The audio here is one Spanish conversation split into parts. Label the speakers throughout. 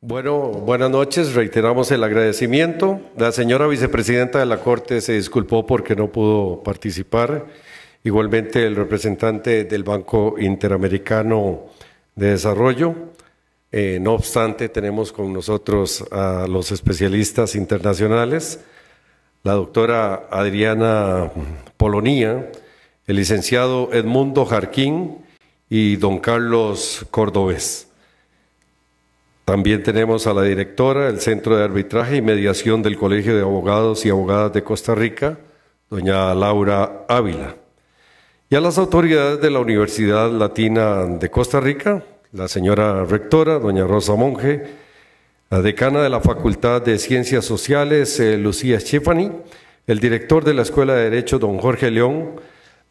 Speaker 1: Bueno, buenas noches. Reiteramos el agradecimiento. La señora vicepresidenta de la Corte se disculpó porque no pudo participar. Igualmente el representante del Banco Interamericano de Desarrollo. No obstante, tenemos con nosotros a los especialistas internacionales, la doctora Adriana Polonía, el licenciado Edmundo Jarquín y don Carlos Cordobés. También tenemos a la directora del Centro de Arbitraje y Mediación del Colegio de Abogados y Abogadas de Costa Rica, doña Laura Ávila. Y a las autoridades de la Universidad Latina de Costa Rica, la señora rectora, doña Rosa Monge, la decana de la Facultad de Ciencias Sociales, Lucía Schifani, el director de la Escuela de Derecho, don Jorge León,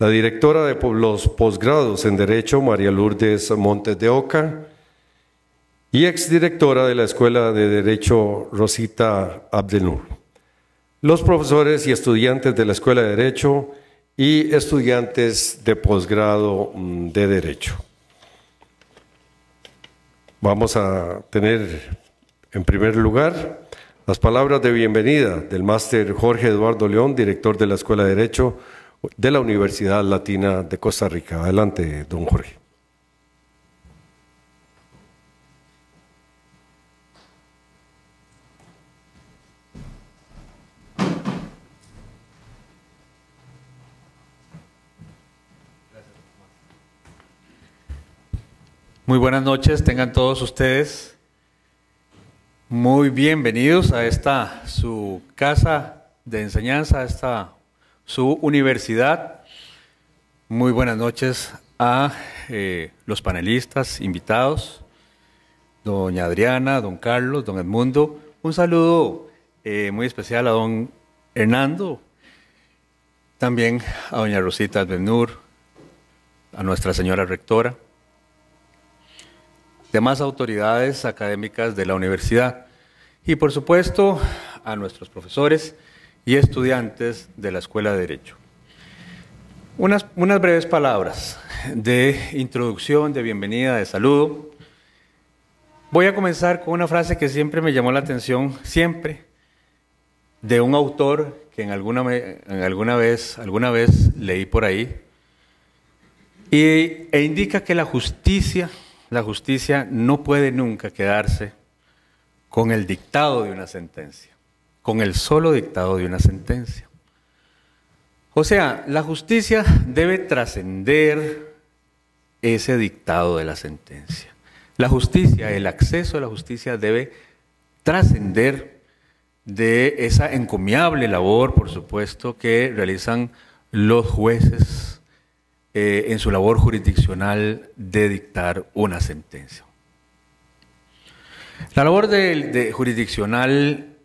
Speaker 1: la directora de los posgrados en Derecho, María Lourdes Montes de Oca, y exdirectora de la Escuela de Derecho, Rosita Abdelnur. Los profesores y estudiantes de la Escuela de Derecho y estudiantes de posgrado de Derecho. Vamos a tener, en primer lugar, las palabras de bienvenida del máster Jorge Eduardo León, director de la Escuela de Derecho de la Universidad Latina de Costa Rica. Adelante, don Jorge.
Speaker 2: Muy buenas noches, tengan todos ustedes muy bienvenidos a esta su casa de enseñanza, a esta su universidad. Muy buenas noches a los panelistas invitados, doña Adriana, don Carlos, don Edmundo. Un saludo muy especial a don Hernando, también a doña Rosita Abdelnur, a nuestra señora rectora, demás autoridades académicas de la universidad y, por supuesto, a nuestros profesores y estudiantes de la Escuela de Derecho. Unas breves palabras de introducción, de bienvenida, de saludo. Voy a comenzar con una frase que siempre me llamó la atención, siempre, de un autor que alguna vez leí por ahí, e indica que la justicia no puede nunca quedarse con el dictado de una sentencia, con el solo dictado de una sentencia. O sea, la justicia debe trascender ese dictado de la sentencia. La justicia, el acceso a la justicia debe trascender de esa encomiable labor, por supuesto, que realizan los jueces en su labor jurisdiccional de dictar una sentencia. La labor jurisdiccional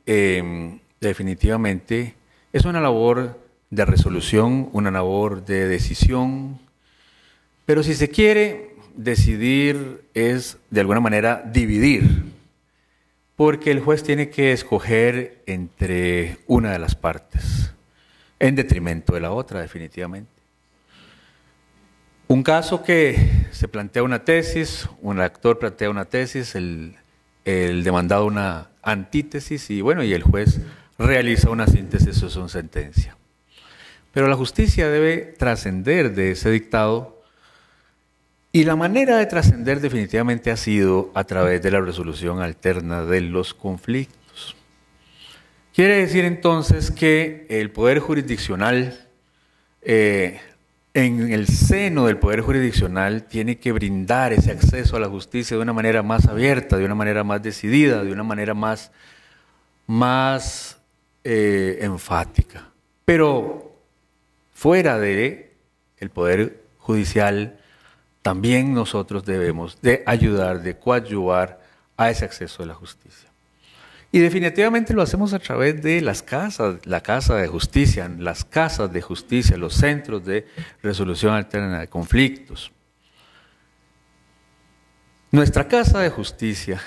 Speaker 2: definitivamente es una labor de resolución, una labor de decisión, pero si se quiere decidir es de alguna manera dividir, porque el juez tiene que escoger entre una de las partes, en detrimento de la otra definitivamente. Un caso que se plantea una tesis, un actor plantea una tesis, el demandado una antítesis y bueno, y el juez realiza una síntesis o una sentencia. Pero la justicia debe trascender de ese dictado y la manera de trascender definitivamente ha sido a través de la resolución alterna de los conflictos. Quiere decir entonces que el poder jurisdiccional en el seno del Poder Jurisdiccional tiene que brindar ese acceso a la justicia de una manera más abierta, de una manera más decidida, de una manera más enfática. Pero fuera del Poder Judicial, también nosotros debemos de ayudar, de coadyuvar a ese acceso a la justicia. Y definitivamente lo hacemos a través de las casas, la Casa de Justicia, las casas de justicia, los centros de resolución alterna de conflictos. Nuestra Casa de Justicia,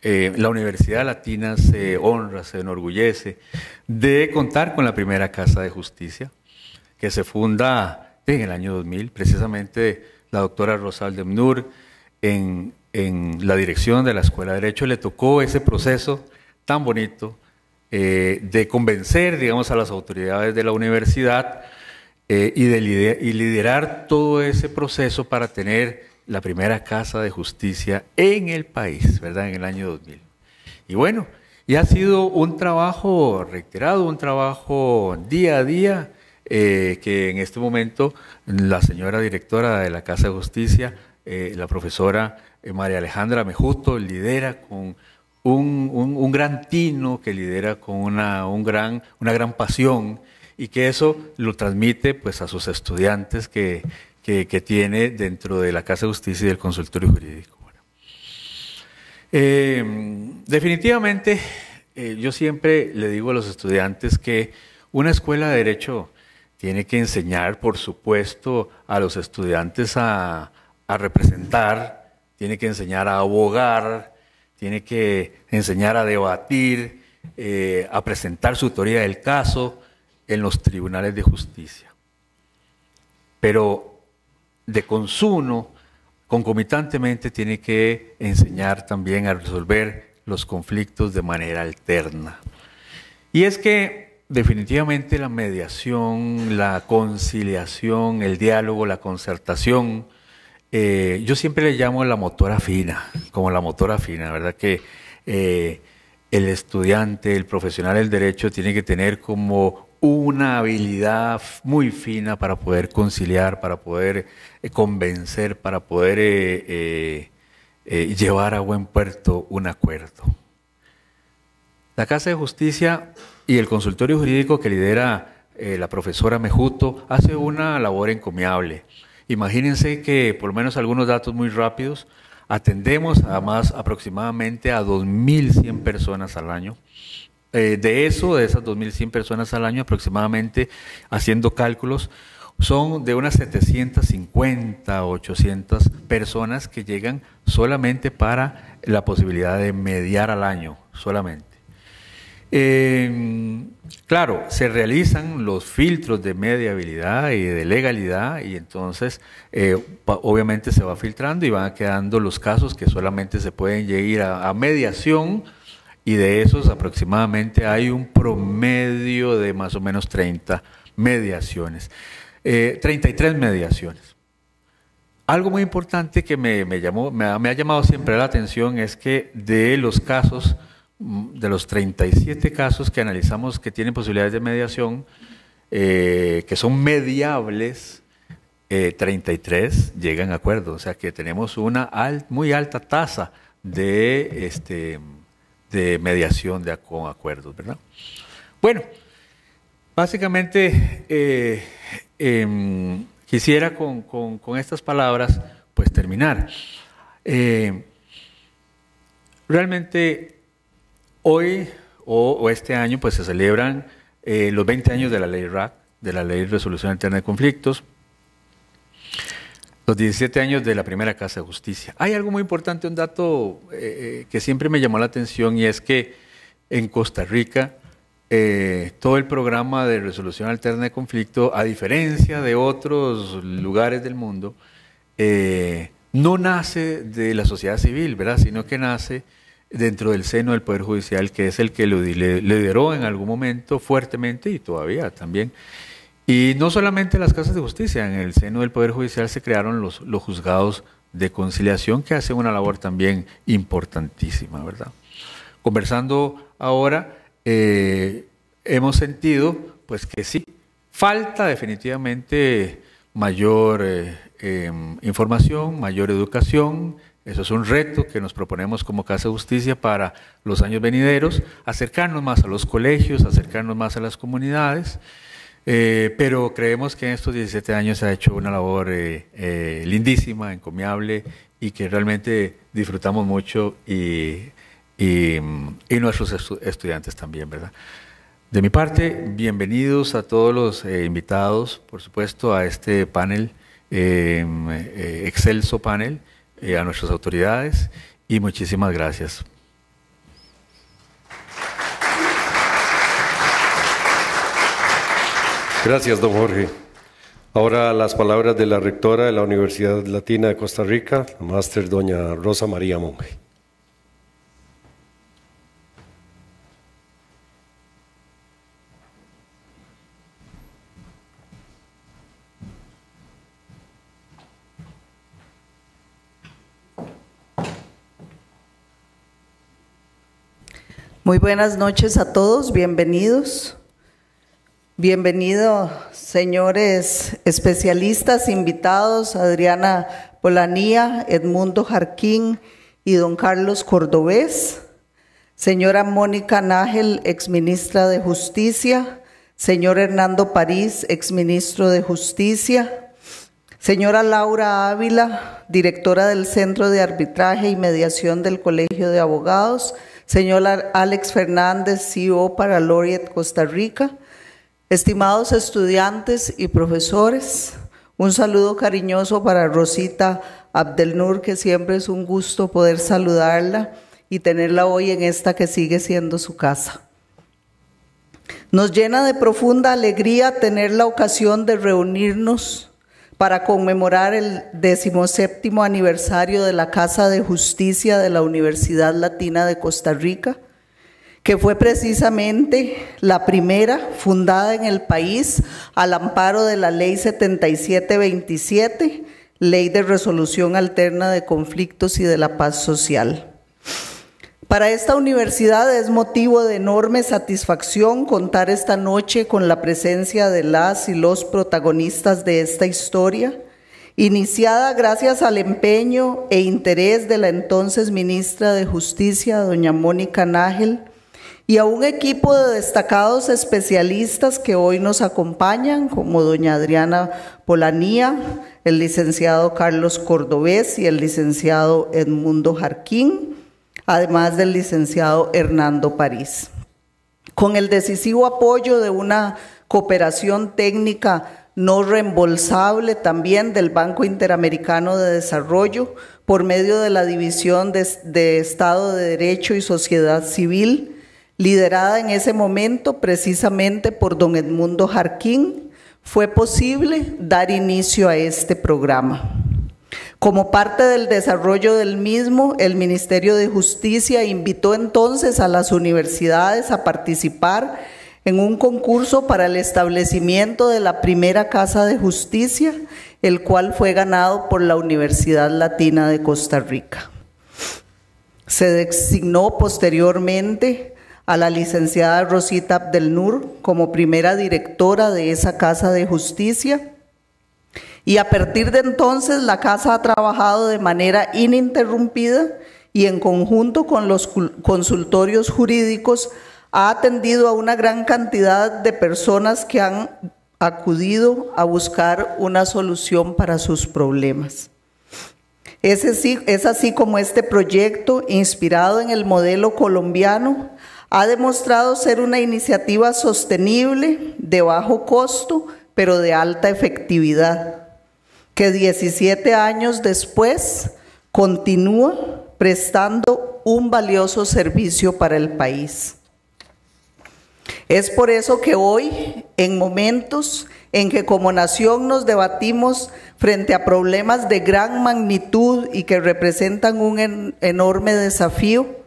Speaker 2: la Universidad Latina se honra, se enorgullece de contar con la primera Casa de Justicia, que se funda en el año 2000, precisamente la doctora Rosa Abdelnur, en en la dirección de la Escuela de Derecho, le tocó ese proceso tan bonito de convencer, digamos, a las autoridades de la universidad y liderar todo ese proceso para tener la primera casa de justicia en el país, ¿verdad?, en el año 2000. Y bueno, y ha sido un trabajo reiterado, un trabajo día a día, que en este momento la señora directora de la Casa de Justicia, la profesora María Alejandra Mejuto, lidera con un gran tino, que lidera con una gran pasión, y que eso lo transmite pues a sus estudiantes que tiene dentro de la Casa de Justicia y del consultorio jurídico. Definitivamente, yo siempre le digo a los estudiantes que una escuela de Derecho tiene que enseñar, por supuesto, a los estudiantes a representar, tiene que enseñar a abogar, tiene que enseñar a debatir, a presentar su teoría del caso en los tribunales de justicia. Pero de consumo, concomitantemente tiene que enseñar también a resolver los conflictos de manera alterna. Y es que definitivamente la mediación, la conciliación, el diálogo, la concertación, yo siempre le llamo la motora fina, como la motora fina, ¿verdad? Que el estudiante, el profesional del derecho tiene que tener como una habilidad muy fina para poder conciliar, para poder convencer, para poder llevar a buen puerto un acuerdo. La Casa de Justicia y el consultorio jurídico que lidera la profesora Mejuto hace una labor encomiable. Imagínense que, por lo menos algunos datos muy rápidos, atendemos además aproximadamente a 2.100 personas al año. De esas 2.100 personas al año, aproximadamente, haciendo cálculos, son de unas 750 o 800 personas que llegan solamente para la posibilidad de mediar al año, solamente. Claro, se realizan los filtros de mediabilidad y de legalidad, y entonces obviamente se va filtrando y van quedando los casos que solamente se pueden ir a mediación. Y de esos aproximadamente hay un promedio de más o menos 30 mediaciones, 33 mediaciones. Algo muy importante que me ha llamado siempre la atención es que de los casos, de los 37 casos que analizamos que tienen posibilidades de mediación, que son mediables, 33 llegan a acuerdo. O sea que tenemos una muy alta tasa de mediación con acuerdos, ¿verdad? Bueno, básicamente quisiera con estas palabras pues terminar. Realmente hoy o este año pues se celebran los 20 años de la ley RAC, de la Ley de Resolución Alterna de Conflictos, los 17 años de la primera Casa de Justicia. Hay algo muy importante, un dato que siempre me llamó la atención, y es que en Costa Rica todo el programa de resolución alterna de conflicto, a diferencia de otros lugares del mundo, no nace de la sociedad civil, ¿verdad?, sino que nace dentro del seno del Poder Judicial, que es el que lo lideró en algún momento fuertemente y todavía también. Y no solamente las casas de justicia, en el seno del Poder Judicial se crearon los juzgados de conciliación, que hacen una labor también importantísima, ¿verdad? Conversando ahora, hemos sentido pues que sí, falta definitivamente mayor información, mayor educación. Eso es un reto que nos proponemos como Casa de Justicia para los años venideros, acercarnos más a los colegios, acercarnos más a las comunidades. Pero creemos que en estos 17 años se ha hecho una labor lindísima, encomiable, y que realmente disfrutamos mucho, y nuestros estudiantes también, ¿verdad? De mi parte, bienvenidos a todos los invitados, por supuesto, a este panel, excelso panel, a nuestras autoridades, y muchísimas gracias.
Speaker 1: Gracias, don Jorge. Ahora las palabras de la rectora de la Universidad Latina de Costa Rica, la máster doña Rosa María Monge.
Speaker 3: Muy buenas noches a todos, bienvenidos. Bienvenidos, señores especialistas invitados, Adriana Polanía, Edmundo Jarquín y don Carlos Cordobés, señora Mónica Nájel, exministra de Justicia, señor Hernando París, exministro de Justicia, señora Laura Ávila, directora del Centro de Arbitraje y Mediación del Colegio de Abogados, señor Alex Fernández, CEO para Laureate Costa Rica, estimados estudiantes y profesores, un saludo cariñoso para Rosita Abdelnur, que siempre es un gusto poder saludarla y tenerla hoy en esta que sigue siendo su casa. Nos llena de profunda alegría tener la ocasión de reunirnos para conmemorar el 17º aniversario de la Casa de Justicia de la Universidad Latina de Costa Rica, que fue precisamente la primera fundada en el país al amparo de la Ley 7727, Ley de Resolución Alterna de Conflictos y de la Paz Social. Para esta universidad es motivo de enorme satisfacción contar esta noche con la presencia de las y los protagonistas de esta historia, iniciada gracias al empeño e interés de la entonces ministra de Justicia, doña Mónica Nájel, y a un equipo de destacados especialistas que hoy nos acompañan, como doña Adriana Polanía, el licenciado Carlos Cordobés y el licenciado Edmundo Jarquín, además del licenciado Hernando París. Con el decisivo apoyo de una cooperación técnica no reembolsable también del Banco Interamericano de Desarrollo por medio de la División de Estado de Derecho y Sociedad Civil, liderada en ese momento precisamente por don Edmundo Jarquín, fue posible dar inicio a este programa. Como parte del desarrollo del mismo, el Ministerio de Justicia invitó entonces a las universidades a participar en un concurso para el establecimiento de la primera Casa de Justicia, el cual fue ganado por la Universidad Latina de Costa Rica. Se designó posteriormente a la licenciada Rosita Abdelnur como primera directora de esa Casa de Justicia, y a partir de entonces la Casa ha trabajado de manera ininterrumpida y en conjunto con los consultorios jurídicos ha atendido a una gran cantidad de personas que han acudido a buscar una solución para sus problemas. Es así como este proyecto, inspirado en el modelo colombiano, ha demostrado ser una iniciativa sostenible, de bajo costo, pero de alta efectividad, que 17 años después continúa prestando un valioso servicio para el país. Es por eso que hoy, en momentos en que como nación nos debatimos frente a problemas de gran magnitud y que representan un enorme desafío,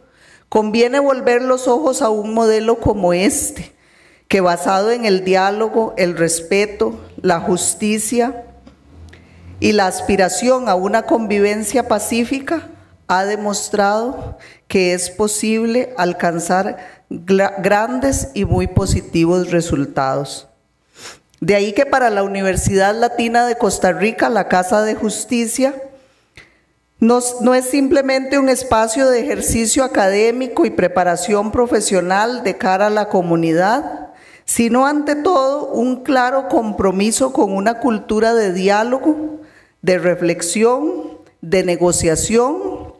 Speaker 3: conviene volver los ojos a un modelo como este, que basado en el diálogo, el respeto, la justicia y la aspiración a una convivencia pacífica, ha demostrado que es posible alcanzar grandes y muy positivos resultados. De ahí que para la Universidad Latina de Costa Rica, la Casa de Justicia no es simplemente un espacio de ejercicio académico y preparación profesional de cara a la comunidad, sino ante todo un claro compromiso con una cultura de diálogo, de reflexión, de negociación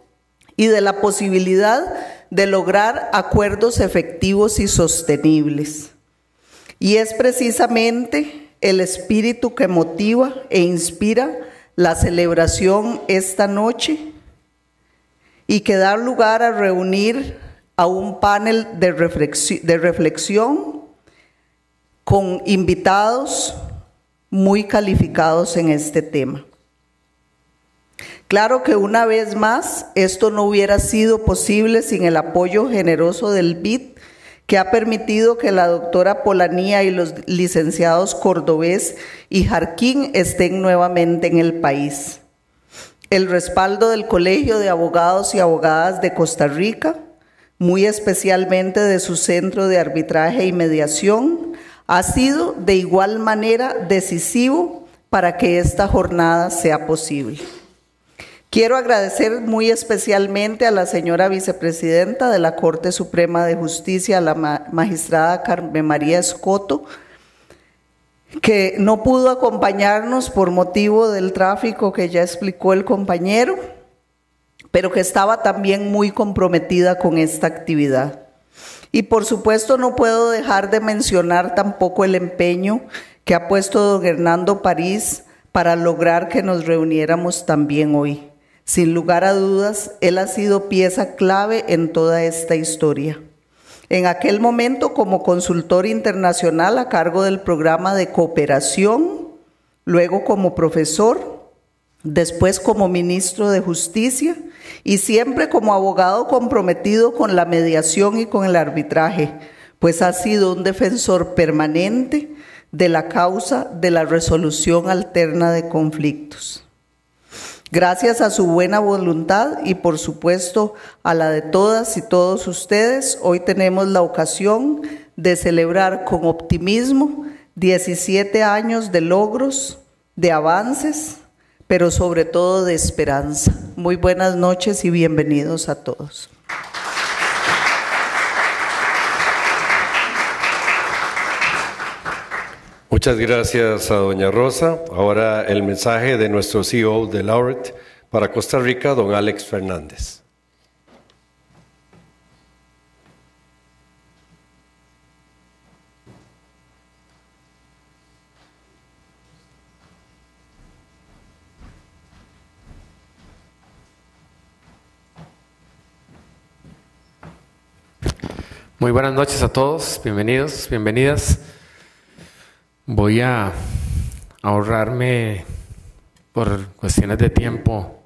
Speaker 3: y de la posibilidad de lograr acuerdos efectivos y sostenibles. Y es precisamente el espíritu que motiva e inspira la celebración esta noche y que da lugar a reunir a un panel de reflexión con invitados muy calificados en este tema. Claro que una vez más, esto no hubiera sido posible sin el apoyo generoso del BID, que ha permitido que la doctora Polanía y los licenciados Cordovés y Jarquín estén nuevamente en el país. El respaldo del Colegio de Abogados y Abogadas de Costa Rica, muy especialmente de su Centro de Arbitraje y Mediación, ha sido de igual manera decisivo para que esta jornada sea posible. Quiero agradecer muy especialmente a la señora vicepresidenta de la Corte Suprema de Justicia, la magistrada Carmen María Escoto, que no pudo acompañarnos por motivo del tráfico que ya explicó el compañero, pero que estaba también muy comprometida con esta actividad. Y por supuesto no puedo dejar de mencionar tampoco el empeño que ha puesto don Hernando París para lograr que nos reuniéramos también hoy. Sin lugar a dudas, él ha sido pieza clave en toda esta historia. En aquel momento como consultor internacional a cargo del programa de cooperación, luego como profesor, después como ministro de Justicia y siempre como abogado comprometido con la mediación y con el arbitraje, pues ha sido un defensor permanente de la causa de la resolución alterna de conflictos. Gracias a su buena voluntad y por supuesto a la de todas y todos ustedes, hoy tenemos la ocasión de celebrar con optimismo 17 años de logros, de avances, pero sobre todo de esperanza. Muy buenas noches y bienvenidos a todos.
Speaker 1: Muchas gracias a doña Rosa. Ahora el mensaje de nuestro CEO de Laureate para Costa Rica, don Alex Fernández.
Speaker 4: Muy buenas noches a todos, bienvenidos, bienvenidas. Voy a ahorrarme, por cuestiones de tiempo,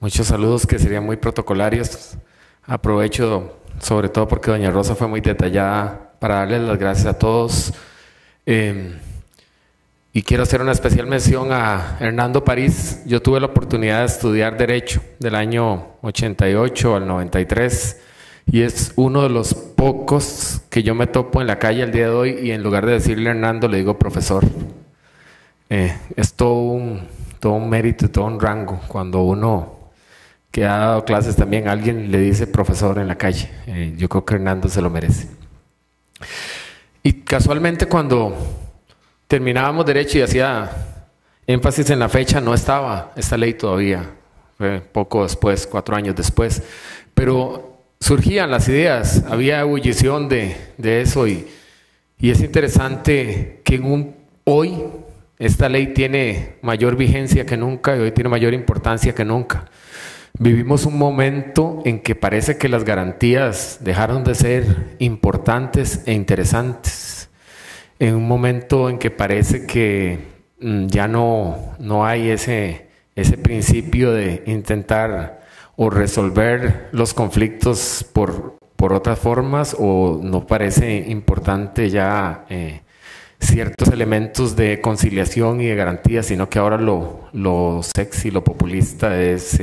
Speaker 4: muchos saludos que serían muy protocolarios. Aprovecho, sobre todo porque doña Rosa fue muy detallada, para darles las gracias a todos. Y quiero hacer una especial mención a Hernando París. Yo tuve la oportunidad de estudiar Derecho del año 88 al 93. Y es uno de los pocos que yo me topo en la calle al día de hoy y en lugar de decirle Hernando le digo profesor. Es todo un mérito y todo un rango cuando uno que ha dado clases también alguien le dice profesor en la calle. Yo creo que Hernando se lo merece. Y casualmente cuando terminábamos Derecho y hacía énfasis en la fecha, no estaba esta ley todavía, fue poco después, 4 años después, pero surgían las ideas, había ebullición de eso y es interesante que hoy esta ley tiene mayor vigencia que nunca y hoy tiene mayor importancia que nunca. Vivimos un momento en que parece que las garantías dejaron de ser importantes e interesantes, en un momento en que parece que ya no hay ese principio de intentar o resolver los conflictos por otras formas, o no parece importante ya ciertos elementos de conciliación y de garantía, sino que ahora lo sexy, lo populista es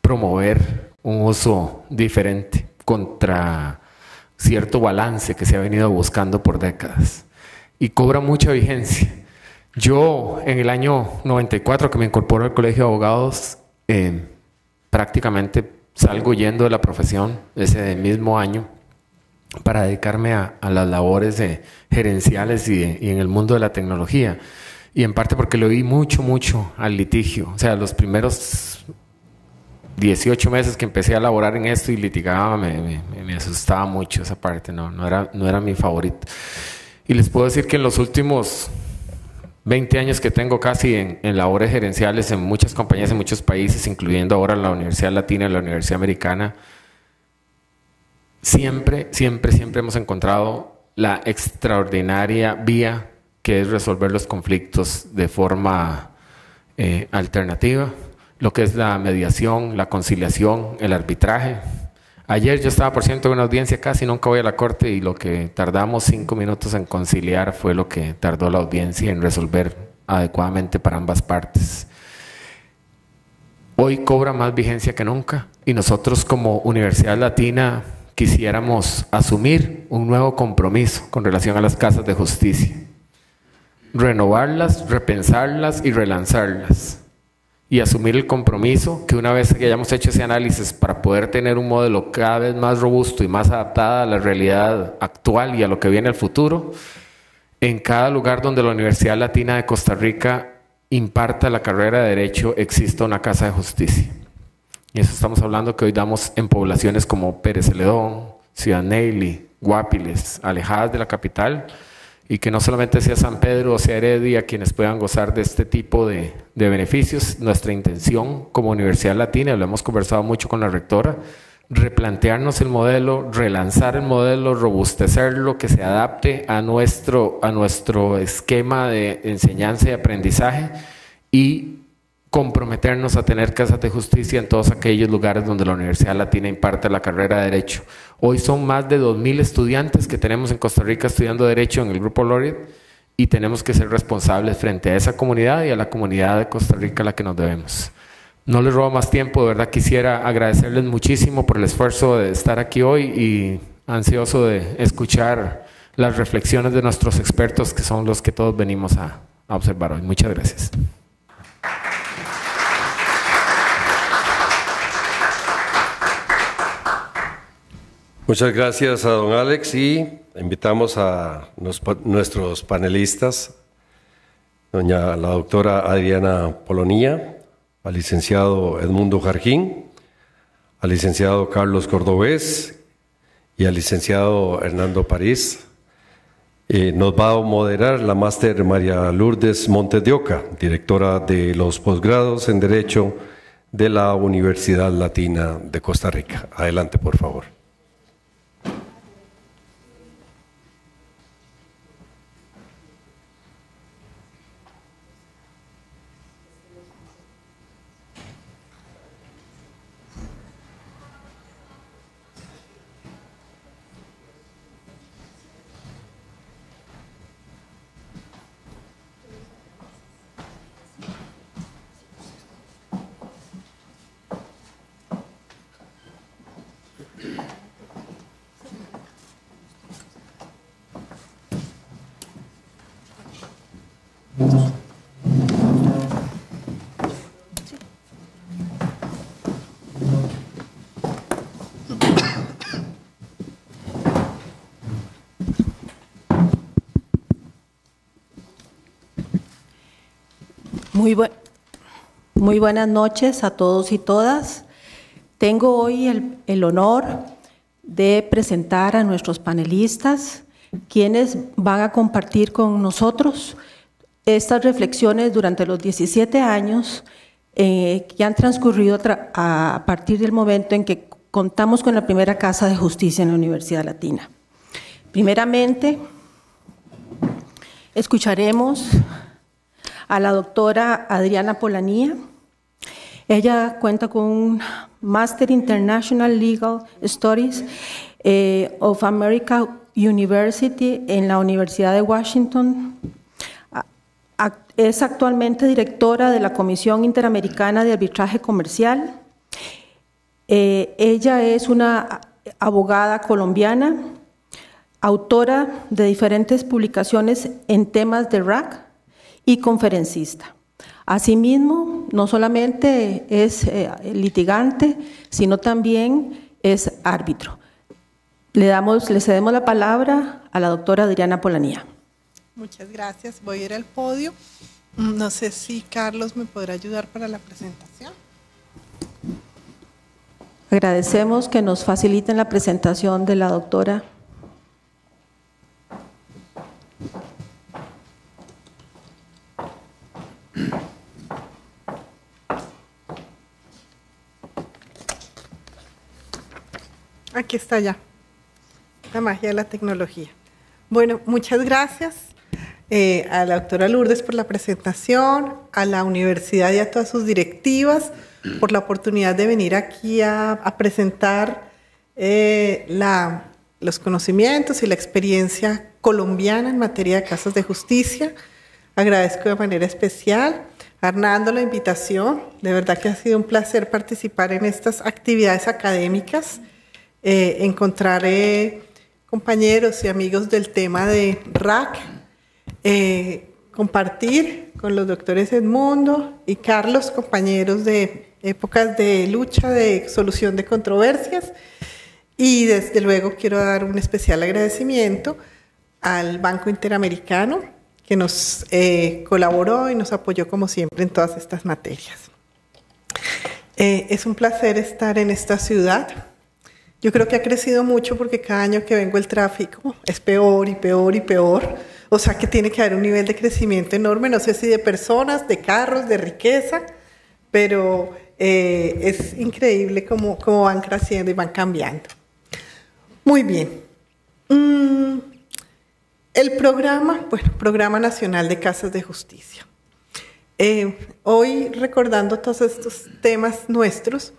Speaker 4: promover un uso diferente contra cierto balance que se ha venido buscando por décadas y cobra mucha vigencia. Yo en el año 94 que me incorporo al Colegio de Abogados, prácticamente salgo yendo de la profesión ese mismo año para dedicarme a las labores gerenciales y en el mundo de la tecnología. Y en parte porque le oí mucho al litigio. O sea, los primeros 18 meses que empecé a laborar en esto y litigaba, me asustaba mucho esa parte, no era mi favorito. Y les puedo decir que en los últimos 20 años que tengo casi en labores gerenciales en muchas compañías, en muchos países, incluyendo ahora la Universidad Latina y la Universidad Americana, siempre hemos encontrado la extraordinaria vía que es resolver los conflictos de forma alternativa, lo que es la mediación, la conciliación, el arbitraje. Ayer yo estaba, por cierto, en una audiencia, casi nunca voy a la corte, y lo que tardamos 5 minutos en conciliar fue lo que tardó la audiencia en resolver adecuadamente para ambas partes. Hoy cobra más vigencia que nunca, y nosotros como Universidad Latina quisiéramos asumir un nuevo compromiso con relación a las casas de justicia. Renovarlas, repensarlas y relanzarlas. Y asumir el compromiso que una vez que hayamos hecho ese análisis para poder tener un modelo cada vez más robusto y más adaptado a la realidad actual y a lo que viene al futuro, en cada lugar donde la Universidad Latina de Costa Rica imparta la carrera de Derecho exista una casa de justicia. Y eso estamos hablando que hoy damos en poblaciones como Pérez Celedón, Ciudad Neyli, Guapiles, alejadas de la capital, y que no solamente sea San Pedro o sea Heredia quienes puedan gozar de este tipo de beneficios. Nuestra intención como Universidad Latina, lo hemos conversado mucho con la rectora, replantearnos el modelo, relanzar el modelo, robustecerlo, que se adapte a nuestro esquema de enseñanza y aprendizaje, y comprometernos a tener casas de justicia en todos aquellos lugares donde la Universidad Latina imparte la carrera de Derecho. Hoy son más de 2,000 estudiantes que tenemos en Costa Rica estudiando Derecho en el Grupo Laureate, y tenemos que ser responsables frente a esa comunidad y a la comunidad de Costa Rica a la que nos debemos. No les robo más tiempo, de verdad quisiera agradecerles muchísimo por el esfuerzo de estar aquí hoy, y ansioso de escuchar las reflexiones de nuestros expertos, que son los que todos venimos a observar hoy. Muchas gracias.
Speaker 1: Muchas gracias a don Alex, y invitamos a nuestros panelistas, la doctora Adriana Polonía, al licenciado Edmundo Jarquín, al licenciado Carlos Cordobés y al licenciado Hernando París. Nos va a moderar la máster María Lourdes Montes de Oca, directora de los posgrados en Derecho de la Universidad Latina de Costa Rica. Adelante, por favor.
Speaker 5: Muy buenas noches a todos y todas. Tengo hoy el honor de presentar a nuestros panelistas, quienes van a compartir con nosotros estas reflexiones durante los 17 años que han transcurrido a partir del momento en que contamos con la primera Casa de Justicia en la Universidad Latina. Primeramente, escucharemos a la doctora Adriana Polonía. Ella cuenta con un Master International Legal Studies of America University en la Universidad de Washington. Es actualmente directora de la Comisión Interamericana de Arbitraje Comercial. Ella es una abogada colombiana, autora de diferentes publicaciones en temas de RAC y conferencista. Asimismo, no solamente es litigante, sino también es árbitro. Le cedemos la palabra a la doctora Adriana Polonía.
Speaker 6: Muchas gracias. Voy a ir al podio. No sé si Carlos me podrá ayudar para la presentación.
Speaker 5: Agradecemos que nos faciliten la presentación de la doctora.
Speaker 6: Aquí está ya, la magia de la tecnología. Bueno, muchas gracias. a la doctora Lourdes por la presentación, a la universidad y a todas sus directivas por la oportunidad de venir aquí a presentar los conocimientos y la experiencia colombiana en materia de casas de justicia. Agradezco de manera especial a Hernando la invitación. De verdad que ha sido un placer participar en estas actividades académicas, encontrar compañeros y amigos del tema de RAC, compartir con los doctores Edmundo y Carlos, compañeros de épocas de lucha, de solución de controversias. Y desde luego quiero dar un especial agradecimiento al Banco Interamericano, que nos colaboró y nos apoyó como siempre en todas estas materias. Es un placer estar en esta ciudad. Yo creo que ha crecido mucho porque cada año que vengo el tráfico es peor y peor y peor. O sea que tiene que haber un nivel de crecimiento enorme, no sé si de personas, de carros, de riqueza, pero es increíble cómo van creciendo y van cambiando. Muy bien. El Programa Nacional de Casas de Justicia. Hoy, recordando todos estos temas nuestros,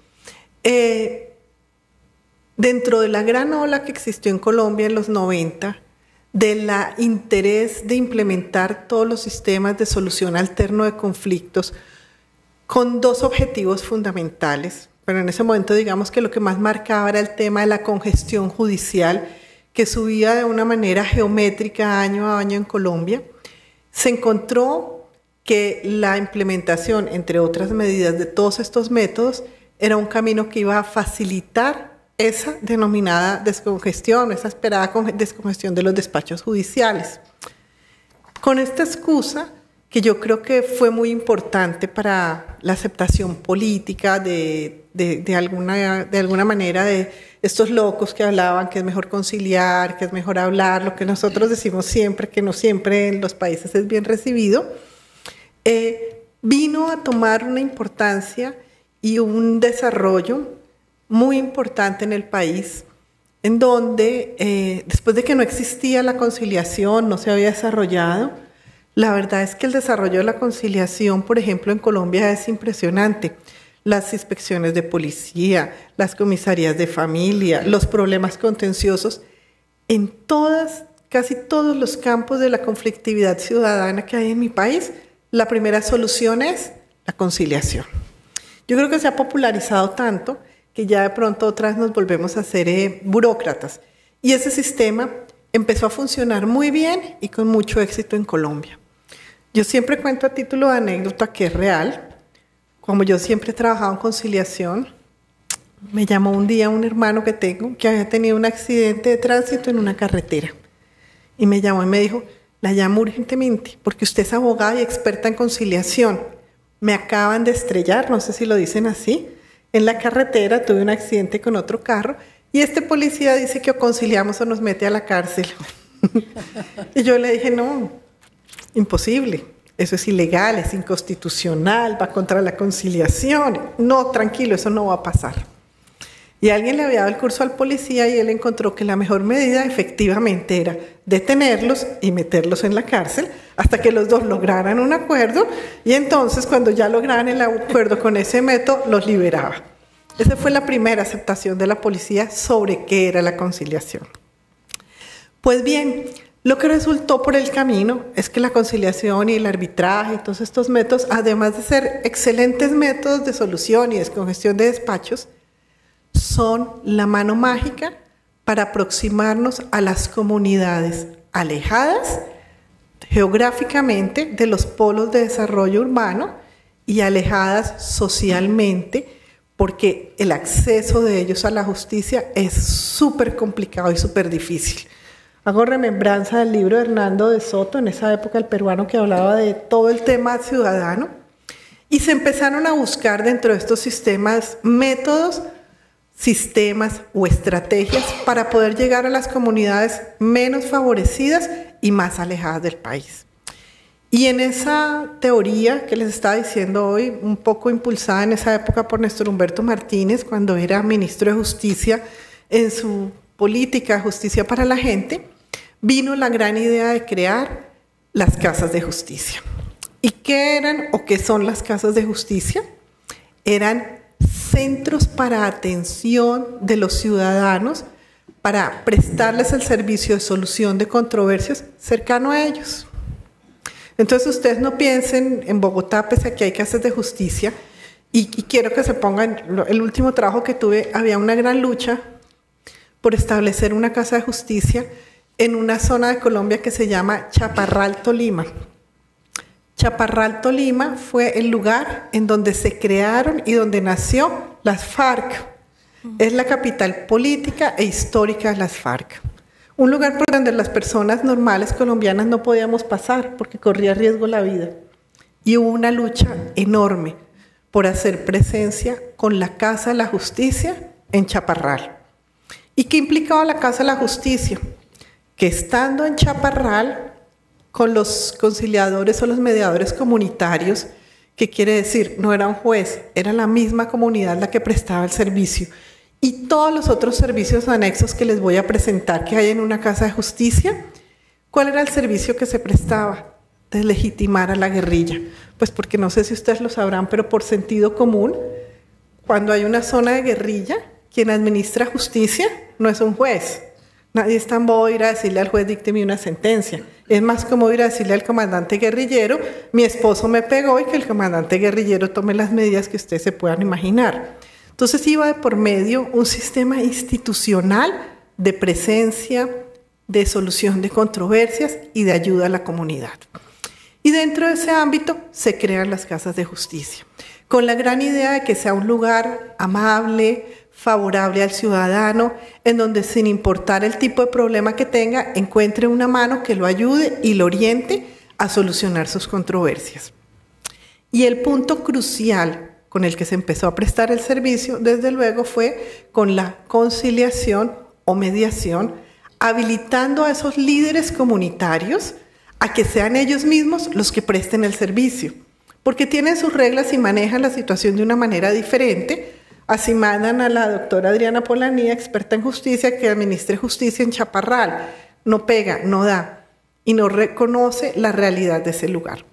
Speaker 6: dentro de la gran ola que existió en Colombia en los 90, del interés de implementar todos los sistemas de solución alterno de conflictos con dos objetivos fundamentales, pero en ese momento digamos que lo que más marcaba era el tema de la congestión judicial, que subía de una manera geométrica año a año en Colombia. Se encontró que la implementación, entre otras medidas, de todos estos métodos era un camino que iba a facilitar esa denominada descongestión, esa esperada descongestión de los despachos judiciales. Con esta excusa, que yo creo que fue muy importante para la aceptación política de alguna manera de estos locos que hablaban que es mejor conciliar, que es mejor hablar, lo que nosotros decimos siempre, que no siempre en los países es bien recibido, vino a tomar una importancia y un desarrollo muy importante en el país, en donde después de que no existía la conciliación, no se había desarrollado, la verdad es que el desarrollo de la conciliación, por ejemplo, en Colombia es impresionante. Las inspecciones de policía, las comisarías de familia, los problemas contenciosos, en casi todos los campos de la conflictividad ciudadana que hay en mi país, la primera solución es la conciliación. Yo creo que se ha popularizado tanto que ya de pronto otras nos volvemos a ser burócratas. Y ese sistema empezó a funcionar muy bien y con mucho éxito en Colombia. Yo siempre cuento a título de anécdota que es real. Como yo siempre he trabajado en conciliación, me llamó un día un hermano que tengo que había tenido un accidente de tránsito en una carretera. Y me llamó y me dijo, la llamo urgentemente porque usted es abogada y experta en conciliación. Me acaban de estrellar, no sé si lo dicen así, en la carretera, tuve un accidente con otro carro y este policía dice que o conciliamos o nos mete a la cárcel. Y yo le dije, no, imposible, eso es ilegal, es inconstitucional, va contra la conciliación. No, tranquilo, eso no va a pasar. Y alguien le había dado el curso al policía y él encontró que la mejor medida efectivamente era detenerlos y meterlos en la cárcel hasta que los dos lograran un acuerdo y entonces cuando ya lograran el acuerdo con ese método los liberaba. Esa fue la primera aceptación de la policía sobre qué era la conciliación. Pues bien, lo que resultó por el camino es que la conciliación y el arbitraje y todos estos métodos, además de ser excelentes métodos de solución y descongestión de despachos, son la mano mágica para aproximarnos a las comunidades alejadas geográficamente de los polos de desarrollo urbano y alejadas socialmente, porque el acceso de ellos a la justicia es súper complicado y súper difícil. Hago remembranza del libro de Hernando de Soto, en esa época el peruano que hablaba de todo el tema ciudadano, y se empezaron a buscar dentro de estos sistemas métodos, sistemas o estrategias para poder llegar a las comunidades menos favorecidas y más alejadas del país. Y en esa teoría que les estaba diciendo hoy, un poco impulsada en esa época por Néstor Humberto Martínez, cuando era ministro de Justicia, en su política Justicia para la Gente, vino la gran idea de crear las casas de justicia. ¿Y qué eran o qué son las casas de justicia? Eran centros para atención de los ciudadanos para prestarles el servicio de solución de controversias cercano a ellos. Entonces ustedes no piensen en Bogotá, pese a que hay casas de justicia, y quiero que se pongan, el último trabajo que tuve, había una gran lucha por establecer una casa de justicia en una zona de Colombia que se llama Chaparral, Tolima. Chaparral, Tolima fue el lugar en donde se crearon y donde nació las FARC. Es la capital política e histórica de las FARC. Un lugar por donde las personas normales colombianas no podíamos pasar porque corría riesgo la vida. Y hubo una lucha enorme por hacer presencia con la Casa de la Justicia en Chaparral. ¿Y qué implicaba la Casa de la Justicia? Que estando en Chaparral, con los conciliadores o los mediadores comunitarios, ¿qué quiere decir? No era un juez, era la misma comunidad la que prestaba el servicio. Y todos los otros servicios anexos que les voy a presentar que hay en una casa de justicia, ¿cuál era el servicio que se prestaba? Deslegitimar a la guerrilla. Pues porque no sé si ustedes lo sabrán, pero por sentido común, cuando hay una zona de guerrilla, quien administra justicia no es un juez. Nadie es tan bobo ir a decirle al juez dícteme una sentencia. Es más como ir a decirle al comandante guerrillero, mi esposo me pegó, y que el comandante guerrillero tome las medidas que ustedes se puedan imaginar. Entonces iba de por medio un sistema institucional de presencia, de solución de controversias y de ayuda a la comunidad. Y dentro de ese ámbito se crean las casas de justicia, con la gran idea de que sea un lugar amable, favorable al ciudadano, en donde sin importar el tipo de problema que tenga, encuentre una mano que lo ayude y lo oriente a solucionar sus controversias. Y el punto crucial con el que se empezó a prestar el servicio, desde luego, fue con la conciliación o mediación, habilitando a esos líderes comunitarios a que sean ellos mismos los que presten el servicio, porque tienen sus reglas y manejan la situación de una manera diferente. Así mandan a la doctora Adriana Polanía, experta en justicia, que administre justicia en Chaparral. No pega, no da y no reconoce la realidad de ese lugar.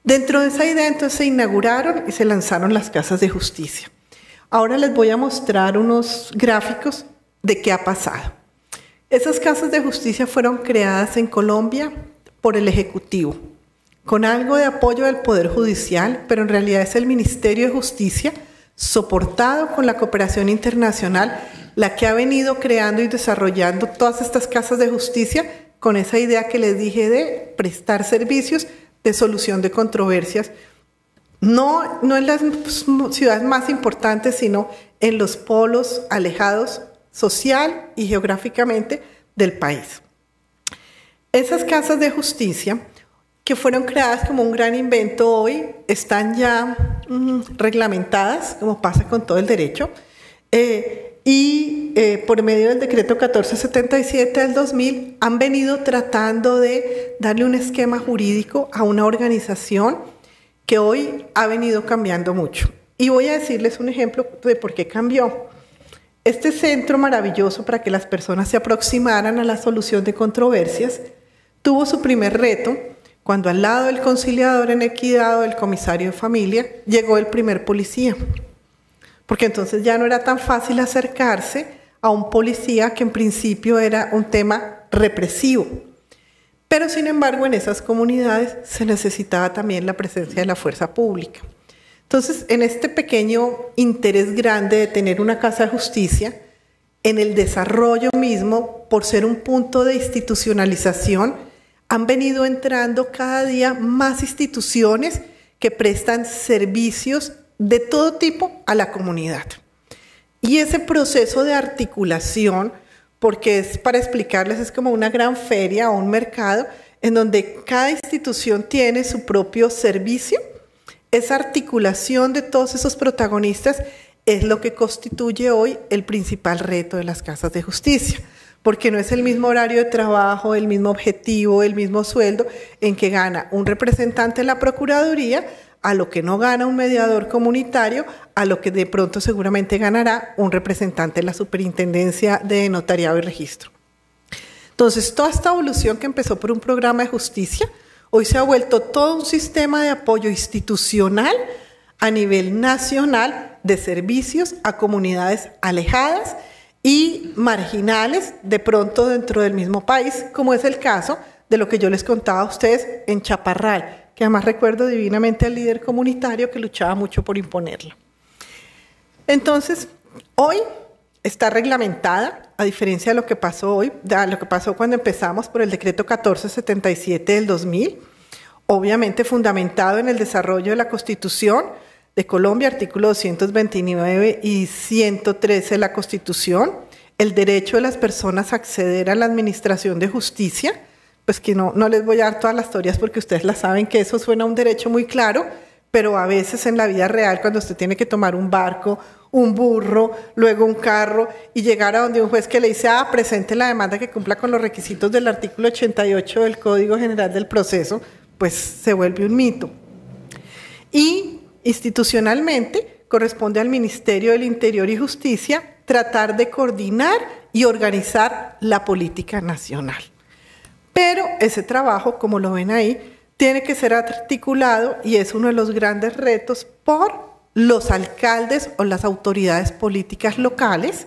Speaker 6: Dentro de esa idea, entonces, se inauguraron y se lanzaron las casas de justicia. Ahora les voy a mostrar unos gráficos de qué ha pasado. Esas casas de justicia fueron creadas en Colombia por el Ejecutivo, con algo de apoyo del Poder Judicial, pero en realidad es el Ministerio de Justicia, soportado con la cooperación internacional, la que ha venido creando y desarrollando todas estas casas de justicia con esa idea que les dije de prestar servicios de solución de controversias, no en las ciudades más importantes, sino en los polos alejados social y geográficamente del país. Esas casas de justicia, que fueron creadas como un gran invento hoy, están ya reglamentadas, como pasa con todo el derecho, por medio del decreto 1477 del 2000 han venido tratando de darle un esquema jurídico a una organización que hoy ha venido cambiando mucho. Y voy a decirles un ejemplo de por qué cambió. Este centro maravilloso para que las personas se aproximaran a la solución de controversias tuvo su primer reto cuando al lado del conciliador en equidad o del comisario de familia llegó el primer policía. Porque entonces ya no era tan fácil acercarse a un policía que en principio era un tema represivo. Pero sin embargo en esas comunidades se necesitaba también la presencia de la fuerza pública. Entonces en este pequeño interés grande de tener una casa de justicia, en el desarrollo mismo, por ser un punto de institucionalización, han venido entrando cada día más instituciones que prestan servicios de todo tipo a la comunidad. Y ese proceso de articulación, porque es para explicarles, es como una gran feria o un mercado en donde cada institución tiene su propio servicio. Esa articulación de todos esos protagonistas es lo que constituye hoy el principal reto de las casas de justicia, porque no es el mismo horario de trabajo, el mismo objetivo, el mismo sueldo en que gana un representante de la Procuraduría, a lo que no gana un mediador comunitario, a lo que de pronto seguramente ganará un representante de la Superintendencia de Notariado y Registro. Entonces, toda esta evolución que empezó por un programa de justicia, Hoy se ha vuelto todo un sistema de apoyo institucional a nivel nacional de servicios a comunidades alejadas y marginales, de pronto dentro del mismo país, como es el caso de lo que yo les contaba a ustedes en Chaparral, que además recuerdo divinamente al líder comunitario que luchaba mucho por imponerlo. Entonces, hoy está reglamentada, a diferencia de lo que pasó hoy, de lo que pasó cuando empezamos por el decreto 1477 del 2000, obviamente fundamentado en el desarrollo de la Constitución de Colombia, artículo 229 y 113 de la Constitución, el derecho de las personas a acceder a la administración de justicia, pues que no les voy a dar todas las historias porque ustedes la saben que eso suena a un derecho muy claro, pero a veces en la vida real, cuando usted tiene que tomar un barco, un burro, luego un carro y llegar a donde un juez que le dice, presente la demanda que cumpla con los requisitos del artículo 88 del Código General del Proceso, pues se vuelve un mito. Y institucionalmente corresponde al Ministerio del Interior y Justicia tratar de coordinar y organizar la política nacional. Pero ese trabajo, como lo ven ahí, tiene que ser articulado y es uno de los grandes retos por los alcaldes o las autoridades políticas locales,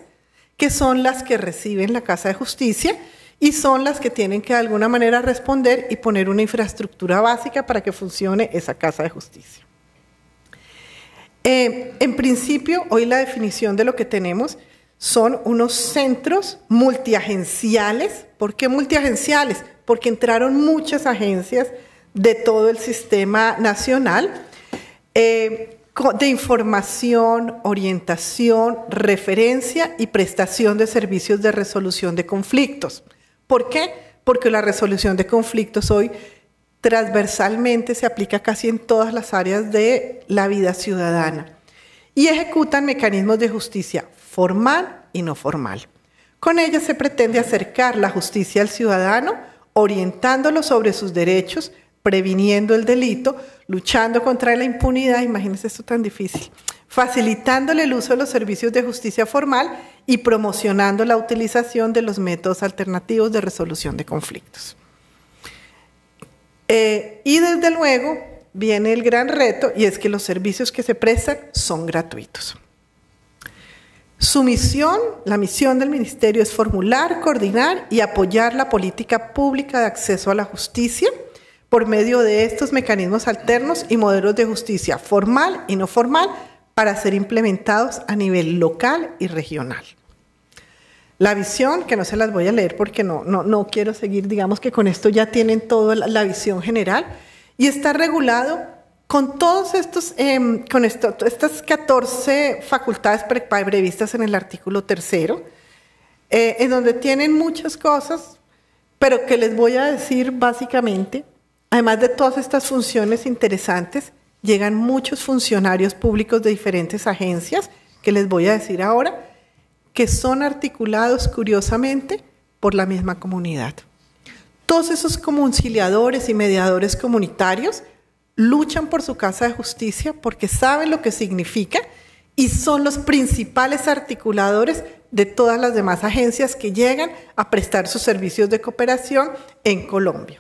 Speaker 6: que son las que reciben la Casa de Justicia y son las que tienen que de alguna manera responder y poner una infraestructura básica para que funcione esa Casa de Justicia. En principio, hoy la definición de lo que tenemos son unos centros multiagenciales. ¿Por qué multiagenciales? Porque entraron muchas agencias de todo el sistema nacional, de información, orientación, referencia y prestación de servicios de resolución de conflictos. ¿Por qué? Porque la resolución de conflictos hoy transversalmente se aplica casi en todas las áreas de la vida ciudadana y ejecutan mecanismos de justicia formal y no formal. Con ella se pretende acercar la justicia al ciudadano, orientándolo sobre sus derechos, previniendo el delito, luchando contra la impunidad, imagínense esto tan difícil, facilitándole el uso de los servicios de justicia formal y promocionando la utilización de los métodos alternativos de resolución de conflictos. Y desde luego viene el gran reto y es que los servicios que se prestan son gratuitos. Su misión, la misión del ministerio es formular, coordinar y apoyar la política pública de acceso a la justicia por medio de estos mecanismos alternos y modelos de justicia formal y no formal para ser implementados a nivel local y regional. La visión, que no se las voy a leer porque no quiero seguir, digamos que con esto ya tienen toda la visión general y está regulado con todos estos, estas 14 facultades previstas en el artículo 3, en donde tienen muchas cosas, pero que les voy a decir básicamente, además de todas estas funciones interesantes, llegan muchos funcionarios públicos de diferentes agencias, que les voy a decir ahora, que son articulados curiosamente por la misma comunidad. Todos esos conciliadores y mediadores comunitarios luchan por su casa de justicia porque saben lo que significa y son los principales articuladores de todas las demás agencias que llegan a prestar sus servicios de cooperación en Colombia.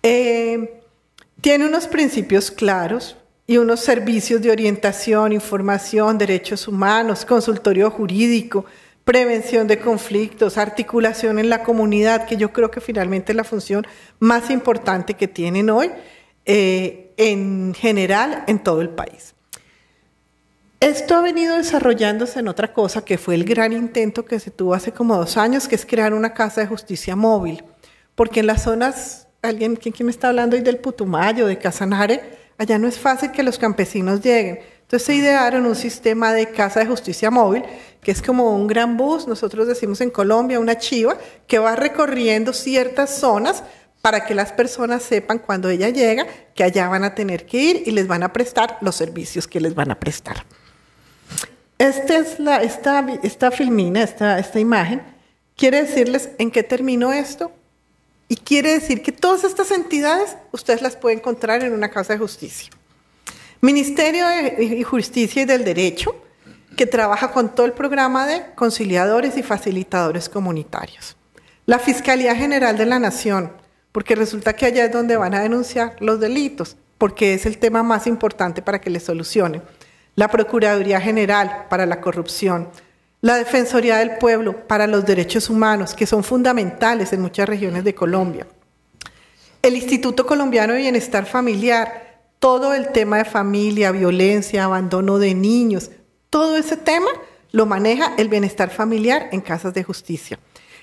Speaker 6: Tiene unos principios claros y unos servicios de orientación, información, derechos humanos, consultorio jurídico, prevención de conflictos, articulación en la comunidad, que yo creo que finalmente es la función más importante que tienen hoy, en general en todo el país. Esto ha venido desarrollándose en otra cosa que fue el gran intento que se tuvo hace como 2 años, que es crear una casa de justicia móvil, porque en las zonas, ¿quién me está hablando hoy del Putumayo, de Casanare? Allá no es fácil que los campesinos lleguen. Entonces se idearon un sistema de casa de justicia móvil, que es como un gran bus, nosotros decimos en Colombia, una chiva, que va recorriendo ciertas zonas para que las personas sepan cuando ella llega que allá van a tener que ir y les van a prestar los servicios que les van a prestar. Esta filmina, esta imagen, quiere decirles en qué terminó esto. Y quiere decir que todas estas entidades ustedes las pueden encontrar en una casa de justicia. Ministerio de Justicia y del Derecho, que trabaja con todo el programa de conciliadores y facilitadores comunitarios. La Fiscalía General de la Nación, porque resulta que allá es donde van a denunciar los delitos, porque es el tema más importante para que les solucionen. La Procuraduría General para la corrupción, la Defensoría del Pueblo para los derechos humanos, que son fundamentales en muchas regiones de Colombia. El Instituto Colombiano de Bienestar Familiar, todo el tema de familia, violencia, abandono de niños, todo ese tema lo maneja el bienestar familiar en casas de justicia.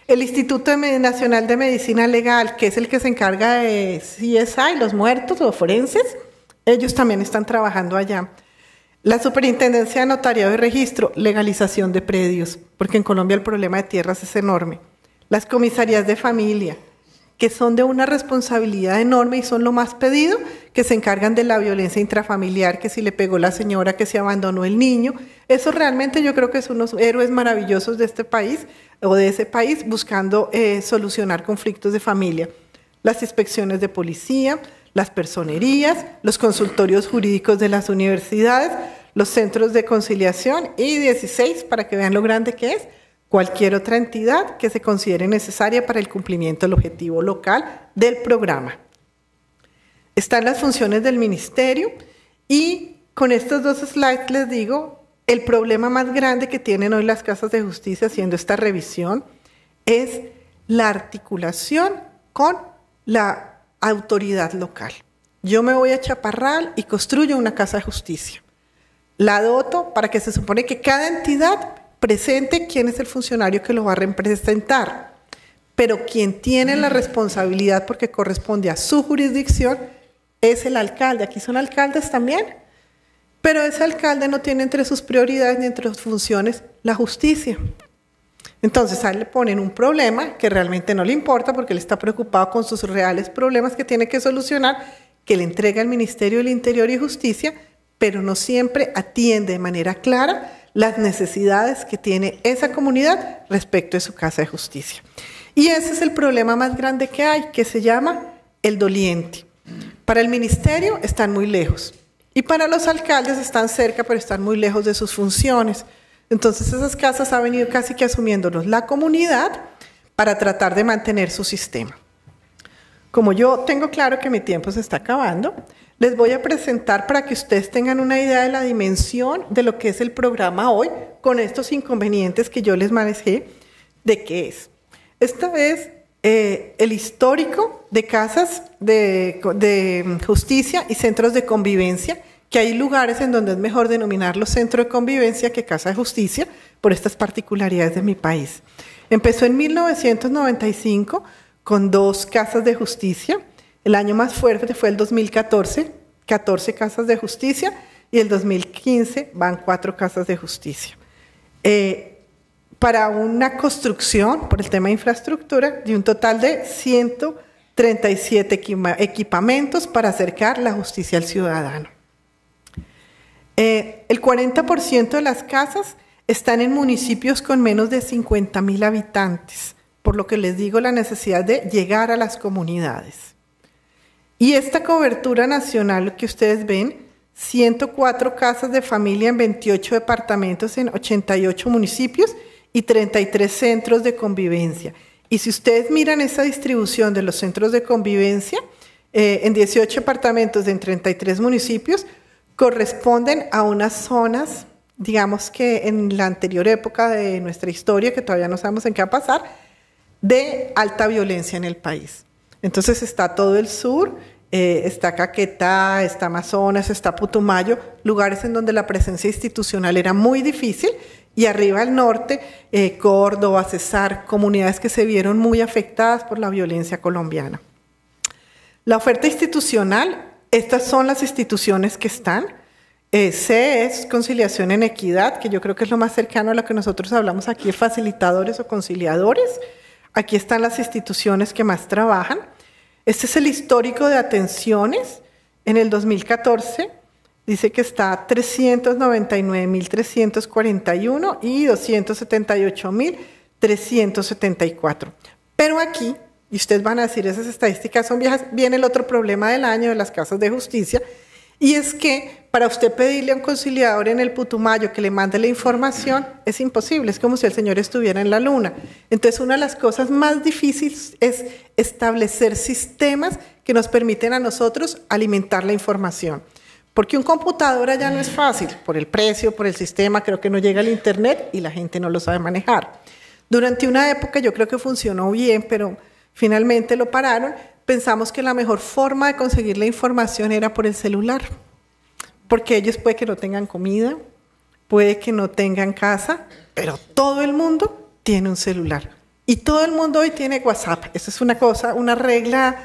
Speaker 6: El Instituto Nacional de Medicina Legal, que es el que se encarga de CSI, los muertos o forenses, ellos también están trabajando allá. La Superintendencia de Notariado y Registro, legalización de predios, porque en Colombia el problema de tierras es enorme. Las comisarías de familia, que son de una responsabilidad enorme y son lo más pedido, que se encargan de la violencia intrafamiliar, que si le pegó la señora, que se abandonó el niño. Eso realmente yo creo que son unos héroes maravillosos de este país o de ese país buscando solucionar conflictos de familia. Las inspecciones de policía, las personerías, los consultorios jurídicos de las universidades, los centros de conciliación y 16, para que vean lo grande que es, cualquier otra entidad que se considere necesaria para el cumplimiento del objetivo local del programa. Están las funciones del ministerio y con estos dos slides les digo, el problema más grande que tienen hoy las casas de justicia haciendo esta revisión es la articulación con la autoridad local. Yo me voy a Chaparral y construyo una casa de justicia. La doto para que se supone que cada entidad presente quién es el funcionario que lo va a representar, pero quien tiene la responsabilidad porque corresponde a su jurisdicción es el alcalde. Aquí son alcaldes también, pero ese alcalde no tiene entre sus prioridades ni entre sus funciones la justicia. Entonces a él le ponen un problema que realmente no le importa porque él está preocupado con sus reales problemas que tiene que solucionar, que le entrega el Ministerio del Interior y Justicia, pero no siempre atiende de manera clara las necesidades que tiene esa comunidad respecto de su casa de justicia. Y ese es el problema más grande que hay, que se llama el doliente. Para el ministerio están muy lejos y para los alcaldes están cerca, pero están muy lejos de sus funciones. Entonces esas casas han venido casi que asumiéndolos la comunidad para tratar de mantener su sistema. Como yo tengo claro que mi tiempo se está acabando, les voy a presentar para que ustedes tengan una idea de la dimensión de lo que es el programa hoy, con estos inconvenientes que yo les manejé, de qué es. Esta es el histórico de casas de justicia y centros de convivencia, que hay lugares en donde es mejor denominarlos centro de convivencia que casa de justicia, por estas particularidades de mi país. Empezó en 1995 con 2 casas de justicia. El año más fuerte fue el 2014, 14 casas de justicia, y el 2015 van 4 casas de justicia. Para una construcción, por el tema de infraestructura, de un total de 137 equipamientos para acercar la justicia al ciudadano. El 40% de las casas están en municipios con menos de 50.000 habitantes, por lo que les digo la necesidad de llegar a las comunidades. Y esta cobertura nacional que ustedes ven, 104 casas de familia en 28 departamentos en 88 municipios y 33 centros de convivencia. Y si ustedes miran esa distribución de los centros de convivencia, en 18 departamentos en 33 municipios, corresponden a unas zonas, digamos que en la anterior época de nuestra historia, que todavía no sabemos en qué va a pasar, de alta violencia en el país. Entonces está todo el sur, está Caquetá, está Amazonas, está Putumayo, lugares en donde la presencia institucional era muy difícil, y arriba al norte, Córdoba, Cesar, comunidades que se vieron muy afectadas por la violencia colombiana. La oferta institucional, estas son las instituciones que están. C es conciliación en equidad, que yo creo que es lo más cercano a lo que nosotros hablamos aquí, facilitadores o conciliadores. Aquí están las instituciones que más trabajan. Este es el histórico de atenciones. En el 2014 dice que está 399.341 y 278.374. Pero aquí, y ustedes van a decir, esas estadísticas son viejas, viene el otro problema del año de las casas de justicia, y es que para usted pedirle a un conciliador en el Putumayo que le mande la información es imposible, es como si el señor estuviera en la luna. Entonces, una de las cosas más difíciles es establecer sistemas que nos permiten a nosotros alimentar la información. Porque un computador allá no es fácil, por el precio, por el sistema, creo que no llega al internet y la gente no lo sabe manejar. Durante una época yo creo que funcionó bien, pero finalmente lo pararon. Pensamos que la mejor forma de conseguir la información era por el celular, porque ellos puede que no tengan comida, puede que no tengan casa, pero todo el mundo tiene un celular. Y todo el mundo hoy tiene WhatsApp. Eso es una cosa, una regla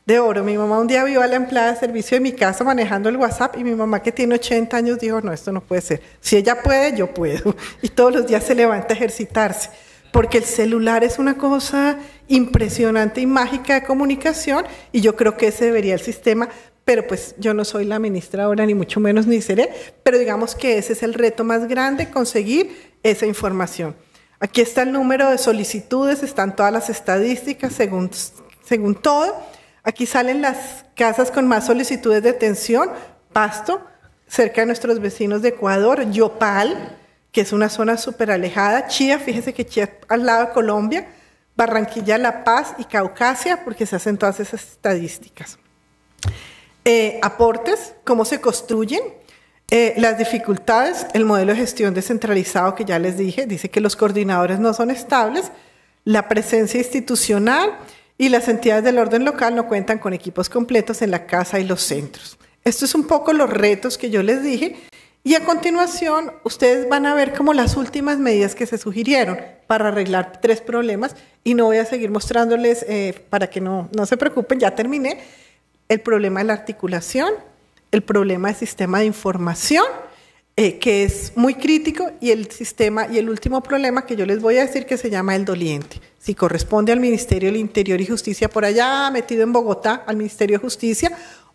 Speaker 6: de oro. Mi mamá un día vio a la empleada de servicio de mi casa manejando el WhatsApp y mi mamá, que tiene 80 años, dijo, no, esto no puede ser. Si ella puede, yo puedo. Y todos los días se levanta a ejercitarse. Porque el celular es una cosa impresionante y mágica de comunicación y yo creo que ese debería el sistema, pero pues yo no soy la ministra ahora, ni mucho menos ni seré, pero digamos que ese es el reto más grande, conseguir esa información. Aquí está el número de solicitudes, están todas las estadísticas según todo. Aquí salen las casas con más solicitudes de atención: Pasto, cerca de nuestros vecinos de Ecuador; Yopal, que es una zona súper alejada; Chía, fíjese que Chía al lado de Colombia; Barranquilla, La Paz y Caucasia, porque se hacen todas esas estadísticas. Aportes, cómo se construyen, las dificultades, el modelo de gestión descentralizado que ya les dije, dice que los coordinadores no son estables, la presencia institucional y las entidades del orden local no cuentan con equipos completos en la casa y los centros. Esto es un poco los retos que yo les dije. Y a continuación, ustedes van a ver como las últimas medidas que se sugirieron para arreglar 3 problemas, y no voy a seguir mostrándoles para que no se preocupen, ya terminé. El problema de la articulación, el problema del sistema de información, que es muy crítico, y el último problema que yo les voy a decir, que se llama el doliente. Si corresponde al Ministerio del Interior y Justicia por allá, metido en Bogotá, al Ministerio de Justicia,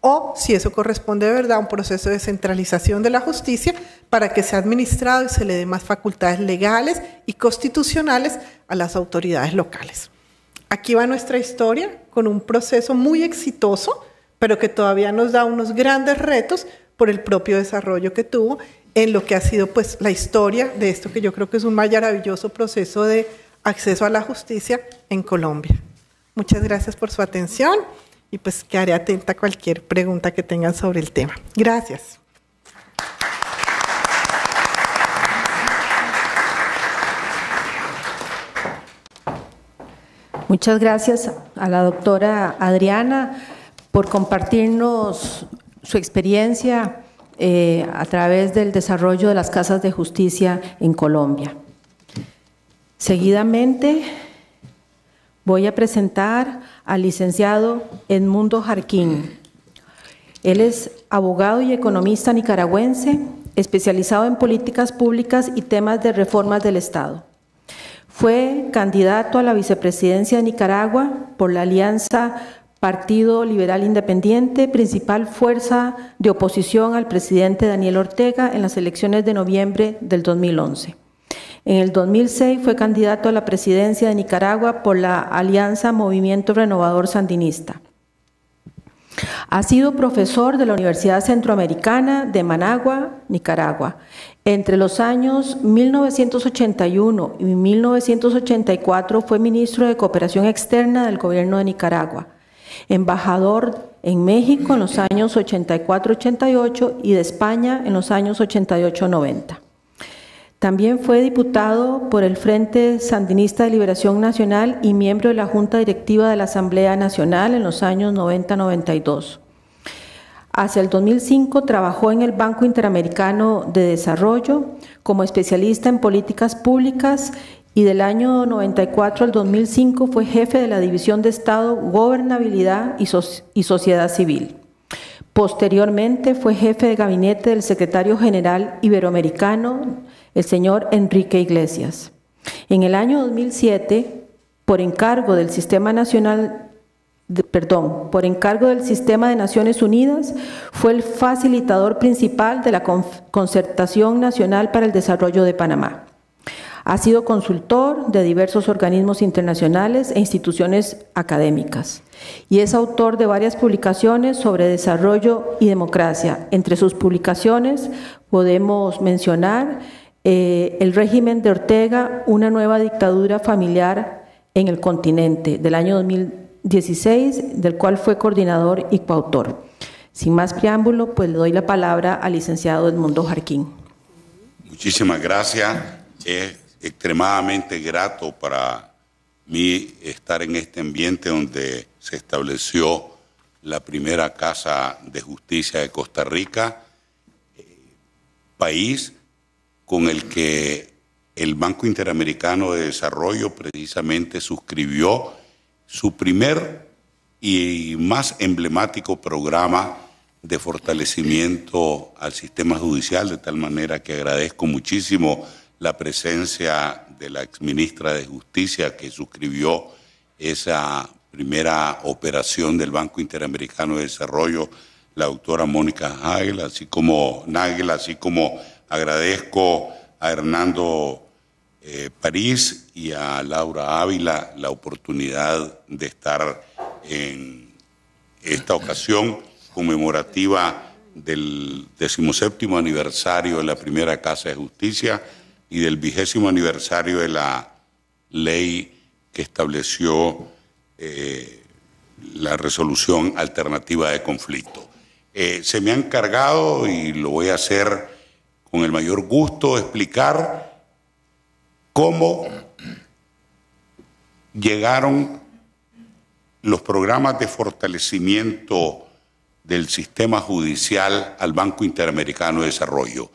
Speaker 6: o si eso corresponde de verdad a un proceso de descentralización de la justicia para que sea administrado y se le dé más facultades legales y constitucionales a las autoridades locales. Aquí va nuestra historia con un proceso muy exitoso, pero que todavía nos da unos grandes retos por el propio desarrollo que tuvo en lo que ha sido pues la historia de esto que yo creo que es un maravilloso proceso de acceso a la justicia en Colombia. Muchas gracias por su atención. Y pues quedaré atenta a cualquier pregunta que tengan sobre el tema. Gracias.
Speaker 5: Muchas gracias a la doctora Adriana por compartirnos su experiencia a través del desarrollo de las casas de justicia en Colombia. Seguidamente voy a presentar al licenciado Edmundo Jarquín. Él es abogado y economista nicaragüense, especializado en políticas públicas y temas de reformas del Estado. Fue candidato a la vicepresidencia de Nicaragua por la Alianza Partido Liberal Independiente, principal fuerza de oposición al presidente Daniel Ortega en las elecciones de noviembre del 2011. En el 2006 fue candidato a la presidencia de Nicaragua por la Alianza Movimiento Renovador Sandinista. Ha sido profesor de la Universidad Centroamericana de Managua, Nicaragua. Entre los años 1981 y 1984 fue ministro de Cooperación Externa del Gobierno de Nicaragua, embajador en México en los años 84-88 y de España en los años 88-90. También fue diputado por el Frente Sandinista de Liberación Nacional y miembro de la Junta Directiva de la Asamblea Nacional en los años 90-92. Hacia el 2005 trabajó en el Banco Interamericano de Desarrollo como especialista en políticas públicas y del año 94 al 2005 fue jefe de la División de Estado, Gobernabilidad y Sociedad Civil. Posteriormente fue jefe de gabinete del secretario general iberoamericano, el señor Enrique Iglesias. En el año 2007, por encargo del Sistema de Naciones Unidas, fue el facilitador principal de la Concertación Nacional para el Desarrollo de Panamá. Ha sido consultor de diversos organismos internacionales e instituciones académicas y es autor de varias publicaciones sobre desarrollo y democracia. Entre sus publicaciones podemos mencionar El régimen de Ortega, una nueva dictadura familiar en el continente, del año 2016, del cual fue coordinador y coautor. Sin más preámbulo, pues le doy la palabra al licenciado Edmundo Jarquín.
Speaker 7: Muchísimas gracias. Es extremadamente grato para mí estar en este ambiente donde se estableció la primera Casa de Justicia de Costa Rica, país con el que el Banco Interamericano de Desarrollo precisamente suscribió su primer y más emblemático programa de fortalecimiento al sistema judicial, de tal manera que agradezco muchísimo la presencia de la exministra de Justicia que suscribió esa primera operación del Banco Interamericano de Desarrollo, la doctora Mónica Nagel, así como agradezco a Hernando París y a Laura Ávila la oportunidad de estar en esta ocasión conmemorativa del 17º aniversario de la primera Casa de Justicia y del 20º aniversario de la ley que estableció la resolución alternativa de conflicto. Se me ha encargado, y lo voy a hacer con el mayor gusto, explicar cómo llegaron los programas de fortalecimiento del sistema judicial al Banco Interamericano de Desarrollo.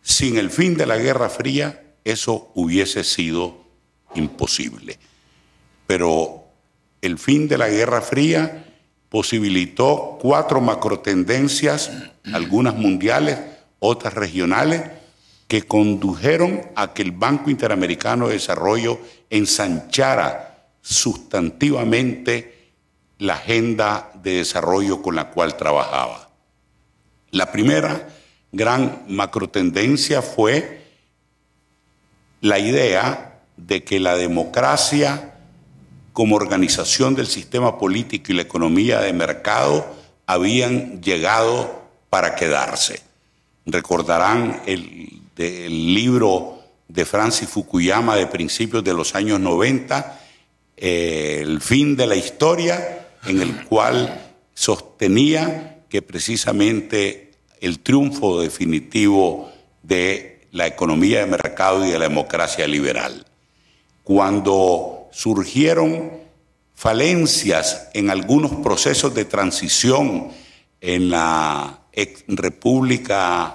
Speaker 7: Sin el fin de la Guerra Fría, eso hubiese sido imposible. Pero el fin de la Guerra Fría posibilitó 4 macrotendencias, algunas mundiales, otras regionales, que condujeron a que el Banco Interamericano de Desarrollo ensanchara sustantivamente la agenda de desarrollo con la cual trabajaba. La primera gran macrotendencia fue la idea de que la democracia como organización del sistema político y la economía de mercado habían llegado para quedarse. Recordarán el libro de Francis Fukuyama de principios de los años 90, El fin de la historia, en el cual sostenía que precisamente el triunfo definitivo de la economía de mercado y de la democracia liberal. Cuando surgieron falencias en algunos procesos de transición en las exrepúblicas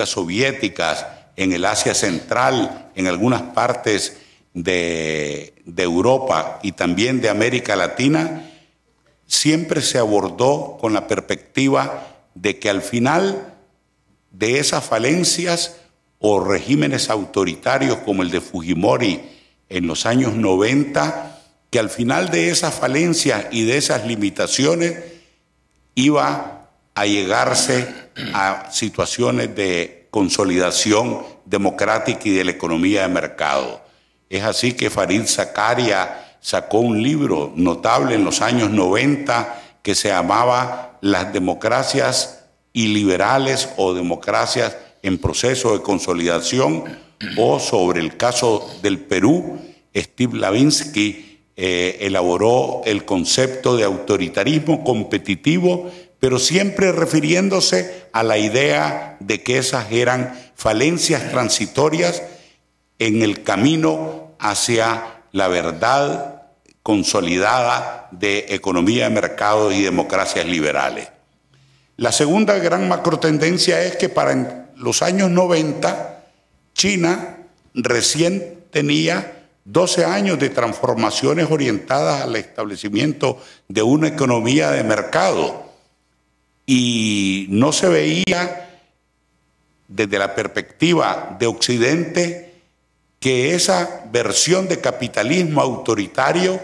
Speaker 7: soviéticas, en el Asia Central, en algunas partes de Europa y también de América Latina, siempre se abordó con la perspectiva de que al final de esas falencias o regímenes autoritarios como el de Fujimori en los años 90, que al final de esas falencias y de esas limitaciones iba a llegarse a situaciones de consolidación democrática y de la economía de mercado. Es así que Fareed Zakaria sacó un libro notable en los años 90 que se llamaba Las democracias iliberales o democracias en proceso de consolidación, o sobre el caso del Perú, Steve Lavinsky elaboró el concepto de autoritarismo competitivo, pero siempre refiriéndose a la idea de que esas eran falencias transitorias en el camino hacia la verdad consolidada de economía de mercado y democracias liberales. La segunda gran macrotendencia es que para los años 90, China recién tenía 12 años de transformaciones orientadas al establecimiento de una economía de mercado y no se veía desde la perspectiva de Occidente que esa versión de capitalismo autoritario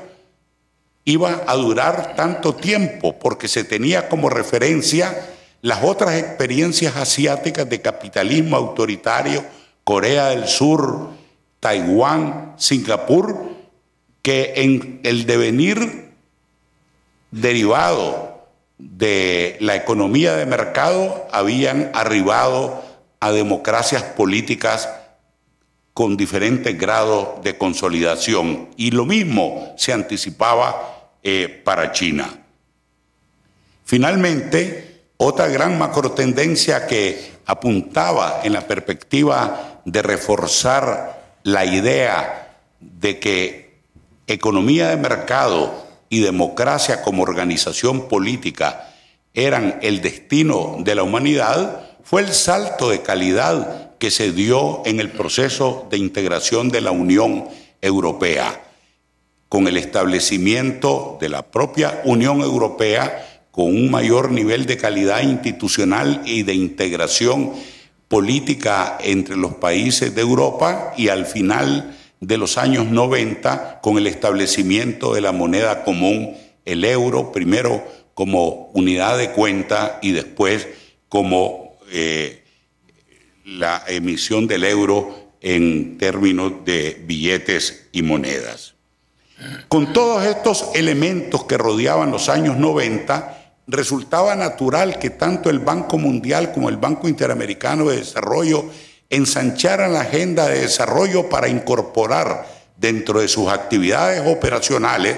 Speaker 7: iba a durar tanto tiempo, porque se tenía como referencia las otras experiencias asiáticas de capitalismo autoritario, Corea del Sur, Taiwán, Singapur, que en el devenir derivado de la economía de mercado habían arribado a democracias políticas con diferentes grados de consolidación. Y lo mismo se anticipaba para China. Finalmente, otra gran macrotendencia que apuntaba en la perspectiva de reforzar la idea de que economía de mercado y democracia como organización política eran el destino de la humanidad, fue el salto de calidad que se dio en el proceso de integración de la Unión Europea, con el establecimiento de la propia Unión Europea, con un mayor nivel de calidad institucional y de integración política entre los países de Europa, y al final de los años 90 con el establecimiento de la moneda común, el euro, primero como unidad de cuenta y después como la emisión del euro en términos de billetes y monedas. Con todos estos elementos que rodeaban los años 90, resultaba natural que tanto el Banco Mundial como el Banco Interamericano de Desarrollo ensancharan la agenda de desarrollo para incorporar dentro de sus actividades operacionales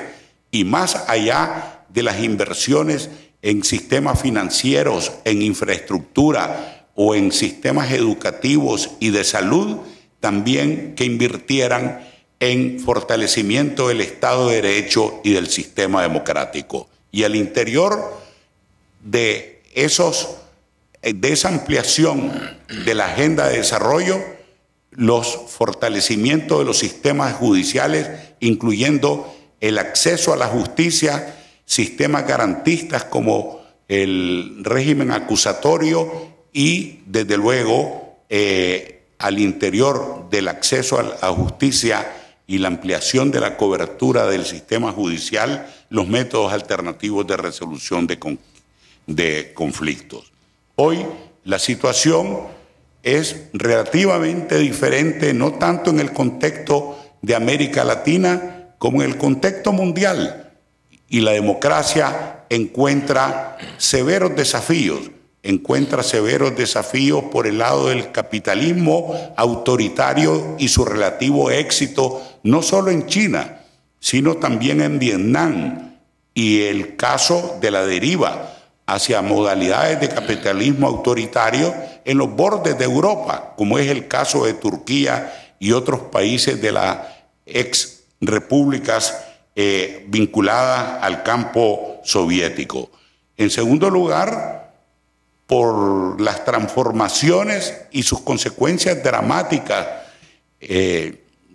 Speaker 7: y más allá de las inversiones en sistemas financieros, en infraestructura o en sistemas educativos y de salud, también que invirtieran en fortalecimiento del Estado de Derecho y del sistema democrático. Y al interior de esa ampliación de la agenda de desarrollo, los fortalecimientos de los sistemas judiciales, incluyendo el acceso a la justicia, sistemas garantistas como el régimen acusatorio y, desde luego, al interior del acceso a la justicia y la ampliación de la cobertura del sistema judicial, los métodos alternativos de resolución de conflictos. Hoy la situación es relativamente diferente, no tanto en el contexto de América Latina como en el contexto mundial, y la democracia encuentra severos desafíos por el lado del capitalismo autoritario y su relativo éxito, no solo en China, sino también en Vietnam, y el caso de la deriva hacia modalidades de capitalismo autoritario en los bordes de Europa, como es el caso de Turquía y otros países de las ex repúblicas vinculadas al campo soviético. En segundo lugar, por las transformaciones y sus consecuencias dramáticas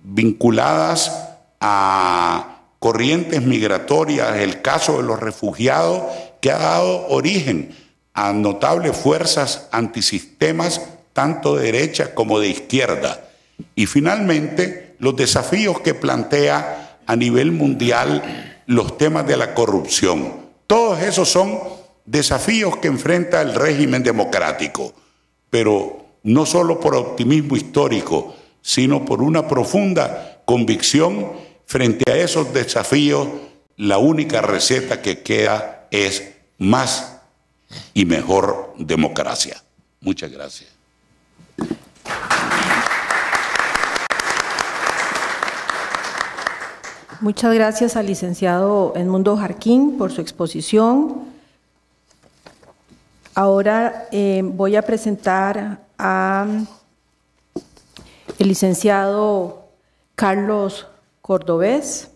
Speaker 7: vinculadas a corrientes migratorias, el caso de los refugiados, que ha dado origen a notables fuerzas antisistemas, tanto de derecha como de izquierda. Y finalmente, los desafíos que plantea a nivel mundial los temas de la corrupción. Todos esos son desafíos que enfrenta el régimen democrático, pero no solo por optimismo histórico, sino por una profunda convicción frente a esos desafíos. La única receta que queda es más y mejor democracia. Muchas gracias.
Speaker 5: Muchas gracias al licenciado Edmundo Jarquín por su exposición. Ahora voy a presentar al licenciado Carlos Cordovés.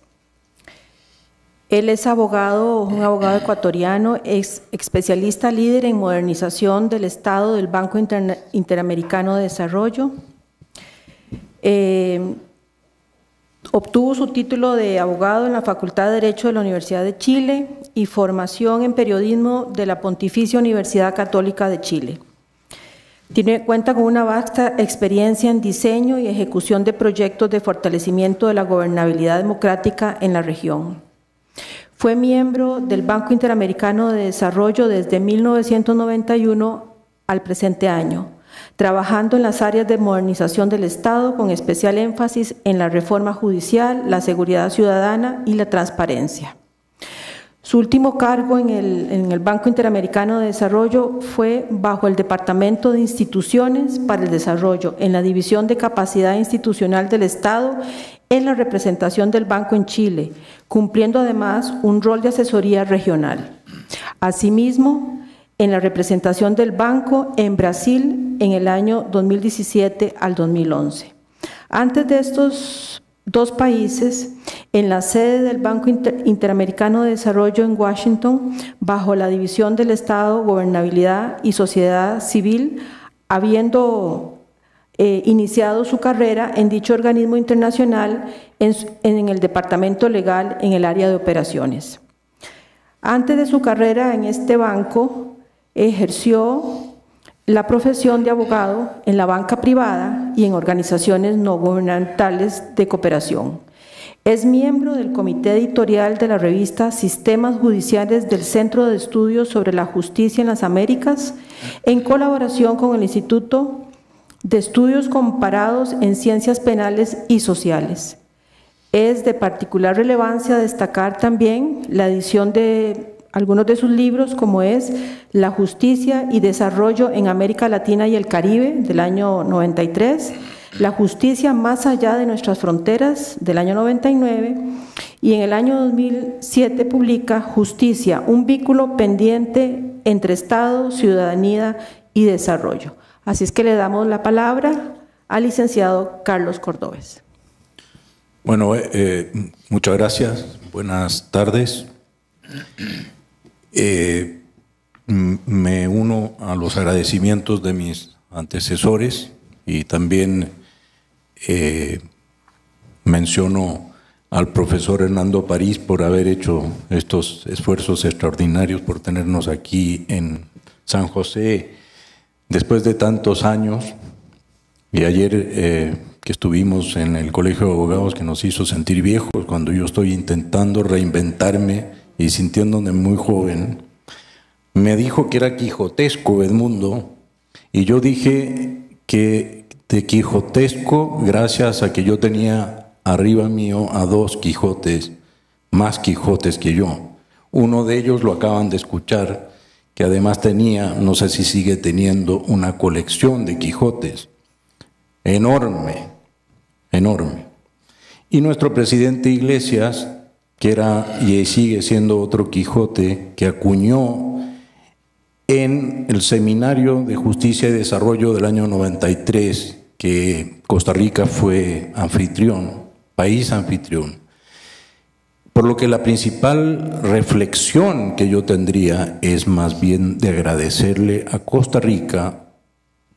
Speaker 5: Él es abogado, un abogado ecuatoriano, es especialista líder en modernización del Estado del Banco Interamericano de Desarrollo. Obtuvo su título de abogado en la Facultad de Derecho de la Universidad de Chile y formación en periodismo de la Pontificia Universidad Católica de Chile. Cuenta con una vasta experiencia en diseño y ejecución de proyectos de fortalecimiento de la gobernabilidad democrática en la región. Fue miembro del Banco Interamericano de Desarrollo desde 1991 al presente año. trabajando en las áreas de modernización del Estado con especial énfasis en la reforma judicial, la seguridad ciudadana y la transparencia. Su último cargo en el Banco Interamericano de Desarrollo fue bajo el Departamento de Instituciones para el Desarrollo, en la División de Capacidad Institucional del Estado, en la representación del banco en Chile, cumpliendo además un rol de asesoría regional. Asimismo, en la representación del banco en Brasil en el año 2017 al 2011. Antes de estos dos países, en la sede del Banco Interamericano de Desarrollo en Washington, bajo la División del Estado, Gobernabilidad y Sociedad Civil, habiendo iniciado su carrera en dicho organismo internacional en el Departamento Legal en el área de operaciones. Antes de su carrera en este banco, ejerció la profesión de abogado en la banca privada y en organizaciones no gubernamentales de cooperación. Es miembro del comité editorial de la revista Sistemas Judiciales del Centro de Estudios sobre la Justicia en las Américas, en colaboración con el Instituto de Estudios Comparados en Ciencias Penales y Sociales. Es de particular relevancia destacar también la edición de algunos de sus libros, como es La Justicia y Desarrollo en América Latina y el Caribe, del año 93, La Justicia más allá de nuestras fronteras, del año 99, y en el año 2007 publica Justicia, un vínculo pendiente entre Estado, ciudadanía y desarrollo. Así es que le damos la palabra al licenciado Carlos Cordovez.
Speaker 8: Bueno, muchas gracias. Buenas tardes. Me uno a los agradecimientos de mis antecesores y también menciono al profesor Hernando París por haber hecho estos esfuerzos extraordinarios, por tenernos aquí en San José después de tantos años. Y ayer que estuvimos en el Colegio de Abogados, que nos hizo sentir viejos cuando yo estoy intentando reinventarme y sintiéndome muy joven, me dijo que era quijotesco Edmundo, y yo dije que de quijotesco, gracias a que yo tenía arriba mío a dos Quijotes, más Quijotes que yo. Uno de ellos lo acaban de escuchar, que además tenía, no sé si sigue teniendo, una colección de Quijotes enorme, enorme. Y nuestro presidente Iglesias, que era y sigue siendo otro Quijote, que acuñó en el Seminario de Justicia y Desarrollo del año 93, que Costa Rica fue anfitrión, país anfitrión. Por lo que la principal reflexión que yo tendría es más bien de agradecerle a Costa Rica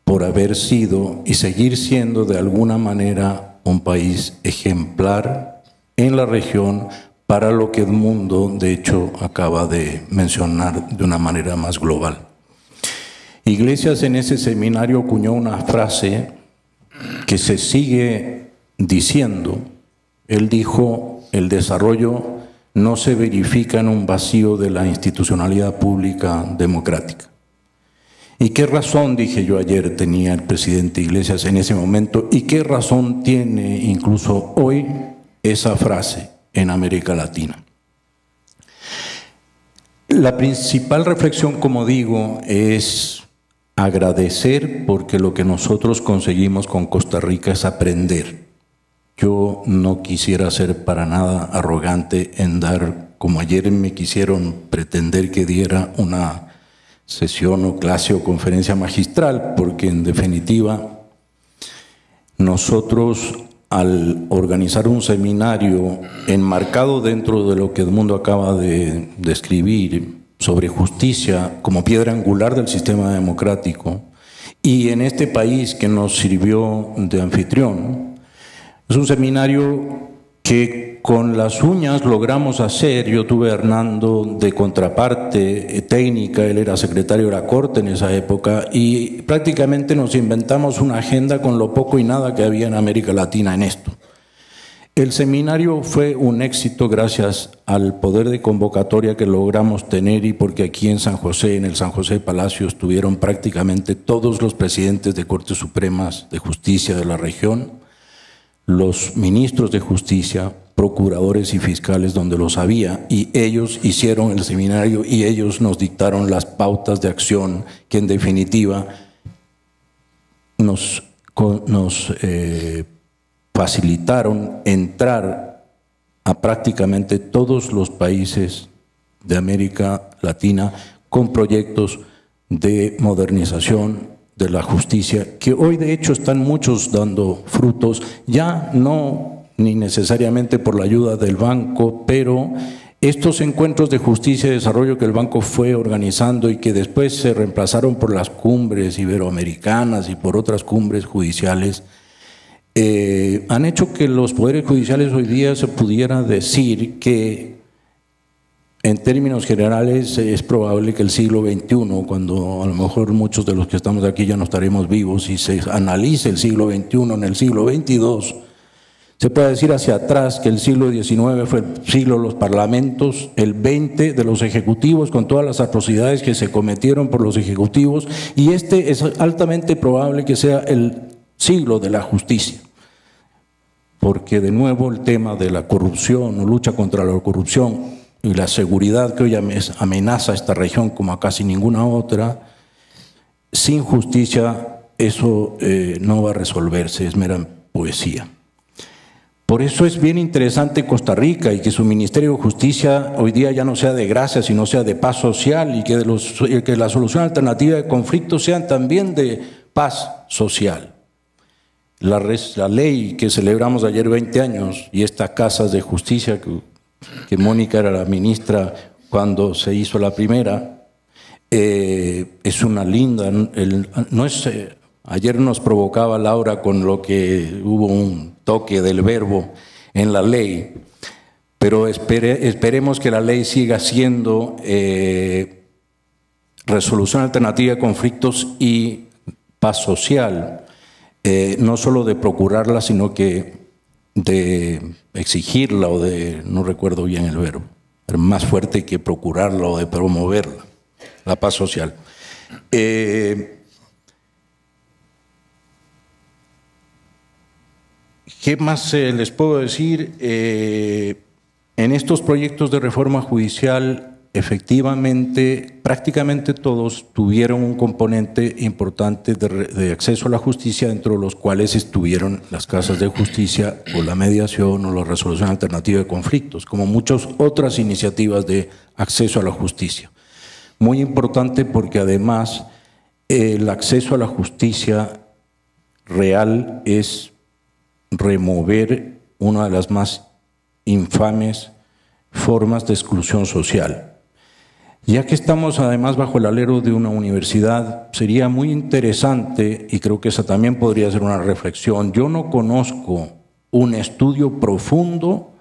Speaker 8: por haber sido y seguir siendo de alguna manera un país ejemplar en la región para lo que Edmundo, de hecho, acaba de mencionar de una manera más global. Iglesias en ese seminario acuñó una frase que se sigue diciendo. Él dijo: el desarrollo no se verifica en un vacío de la institucionalidad pública democrática. ¿Y qué razón, dije yo ayer, tenía el presidente Iglesias en ese momento? ¿Y qué razón tiene incluso hoy esa frase en América Latina? La principal reflexión, como digo, es agradecer, porque lo que nosotros conseguimos con Costa Rica es aprender. Yo no quisiera ser para nada arrogante en dar, como ayer me quisieron pretender que diera una sesión o clase o conferencia magistral, porque en definitiva nosotros, al organizar un seminario enmarcado dentro de lo que Edmundo acaba de describir sobre justicia como piedra angular del sistema democrático, y en este país que nos sirvió de anfitrión, es un seminario que con las uñas logramos hacer. Yo tuve a Hernando de contraparte técnica, él era secretario de la Corte en esa época, y prácticamente nos inventamos una agenda con lo poco y nada que había en América Latina en esto. El seminario fue un éxito gracias al poder de convocatoria que logramos tener y porque aquí en San José, en el San José Palacio, estuvieron prácticamente todos los presidentes de Cortes Supremas de Justicia de la región, los ministros de justicia, procuradores y fiscales donde los había, y ellos hicieron el seminario y ellos nos dictaron las pautas de acción que en definitiva nos facilitaron entrar a prácticamente todos los países de América Latina con proyectos de modernización de la justicia, que hoy de hecho están muchos dando frutos, ya no ni necesariamente por la ayuda del banco, pero estos encuentros de justicia y desarrollo que el banco fue organizando y que después se reemplazaron por las cumbres iberoamericanas y por otras cumbres judiciales, han hecho que los poderes judiciales hoy día se pudiera decir que en términos generales es probable que el siglo XXI, cuando a lo mejor muchos de los que estamos aquí ya no estaremos vivos y se analice el siglo XXI en el siglo XXII, se puede decir hacia atrás que el siglo XIX fue el siglo de los parlamentos, el XX de los ejecutivos con todas las atrocidades que se cometieron por los ejecutivos, y este es altamente probable que sea el siglo de la justicia. Porque de nuevo el tema de la corrupción, lucha contra la corrupción y la seguridad que hoy amenaza esta región como a casi ninguna otra, sin justicia eso no va a resolverse, es mera poesía. Por eso es bien interesante Costa Rica y que su Ministerio de Justicia hoy día ya no sea de gracia, sino sea de paz social, y que la solución alternativa de conflictos sean también de paz social. La ley que celebramos ayer 20 años y estas casas de justicia que Mónica era la ministra cuando se hizo la primera, es una linda, ayer nos provocaba Laura con lo que hubo un toque del verbo en la ley, pero esperemos que la ley siga siendo resolución alternativa de conflictos y paz social. No solo de procurarla, sino que de exigirla o de, no recuerdo bien el verbo, pero más fuerte que procurarla o de promoverla, la paz social. ¿Qué más les puedo decir? En estos proyectos de reforma judicial, efectivamente, prácticamente todos tuvieron un componente importante de acceso a la justicia, dentro de los cuales estuvieron las casas de justicia o la mediación o la resolución alternativa de conflictos, como muchas otras iniciativas de acceso a la justicia. Muy importante porque además el acceso a la justicia real es remover una de las más infames formas de exclusión social. Ya que estamos además bajo el alero de una universidad, sería muy interesante, y creo que esa también podría ser una reflexión, yo no conozco un estudio profundo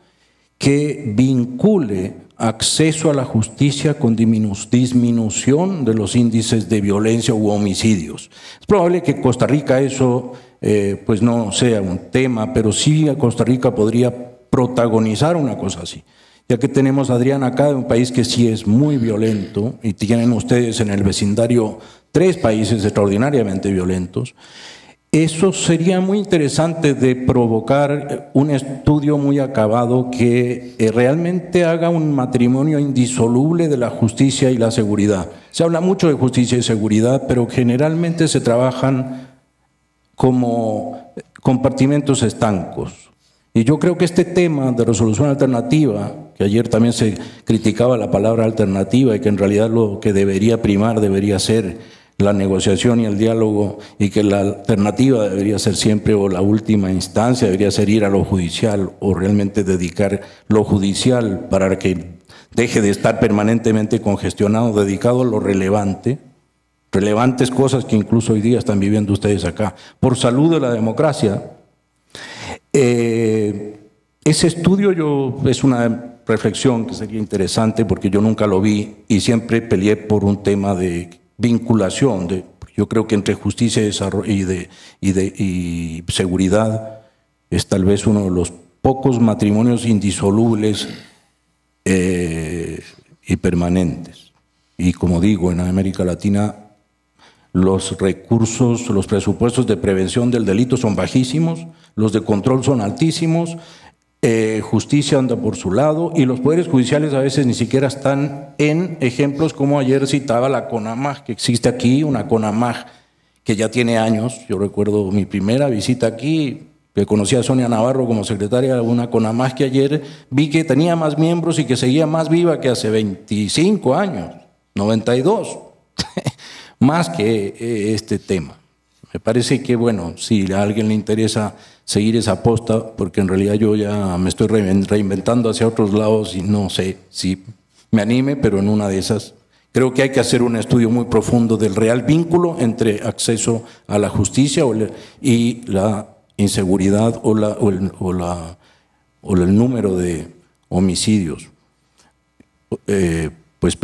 Speaker 8: que vincule acceso a la justicia con disminución de los índices de violencia u homicidios. Es probable que Costa Rica eso pues no sea un tema, pero sí Costa Rica podría protagonizar una cosa así. Ya que tenemos a Adriana acá, de un país que sí es muy violento, y tienen ustedes en el vecindario 3 países extraordinariamente violentos, eso sería muy interesante de provocar un estudio muy acabado que realmente haga un matrimonio indisoluble de la justicia y la seguridad. Se habla mucho de justicia y seguridad, pero generalmente se trabajan como compartimentos estancos. Y yo creo que este tema de resolución alternativa, que ayer también se criticaba la palabra alternativa y que en realidad lo que debería primar debería ser la negociación y el diálogo, y que la alternativa debería ser siempre, o la última instancia debería ser ir a lo judicial, o realmente dedicar lo judicial para que deje de estar permanentemente congestionado, dedicado a lo relevante, relevantes cosas que incluso hoy día están viviendo ustedes acá, por salud de la democracia. Ese estudio es una reflexión que sería interesante, porque yo nunca lo vi y siempre peleé por un tema de vinculación. Yo creo que entre justicia y seguridad es tal vez uno de los pocos matrimonios indisolubles y permanentes. Y como digo, en América Latina los recursos, los presupuestos de prevención del delito son bajísimos, los de control son altísimos, justicia anda por su lado y los poderes judiciales a veces ni siquiera están en ejemplos como ayer citaba la CONAMAG, que existe aquí, una CONAMAG que ya tiene años. Yo recuerdo mi primera visita aquí, que conocí a Sonia Navarro como secretaria de una CONAMAG, que ayer vi que tenía más miembros y que seguía más viva que hace 25 años, 92, más que este tema. Me parece que, bueno, si a alguien le interesa seguir esa aposta, porque en realidad yo ya me estoy reinventando hacia otros lados y no sé si me anime, pero en una de esas creo que hay que hacer un estudio muy profundo del real vínculo entre acceso a la justicia y la inseguridad o el número de homicidios. Pues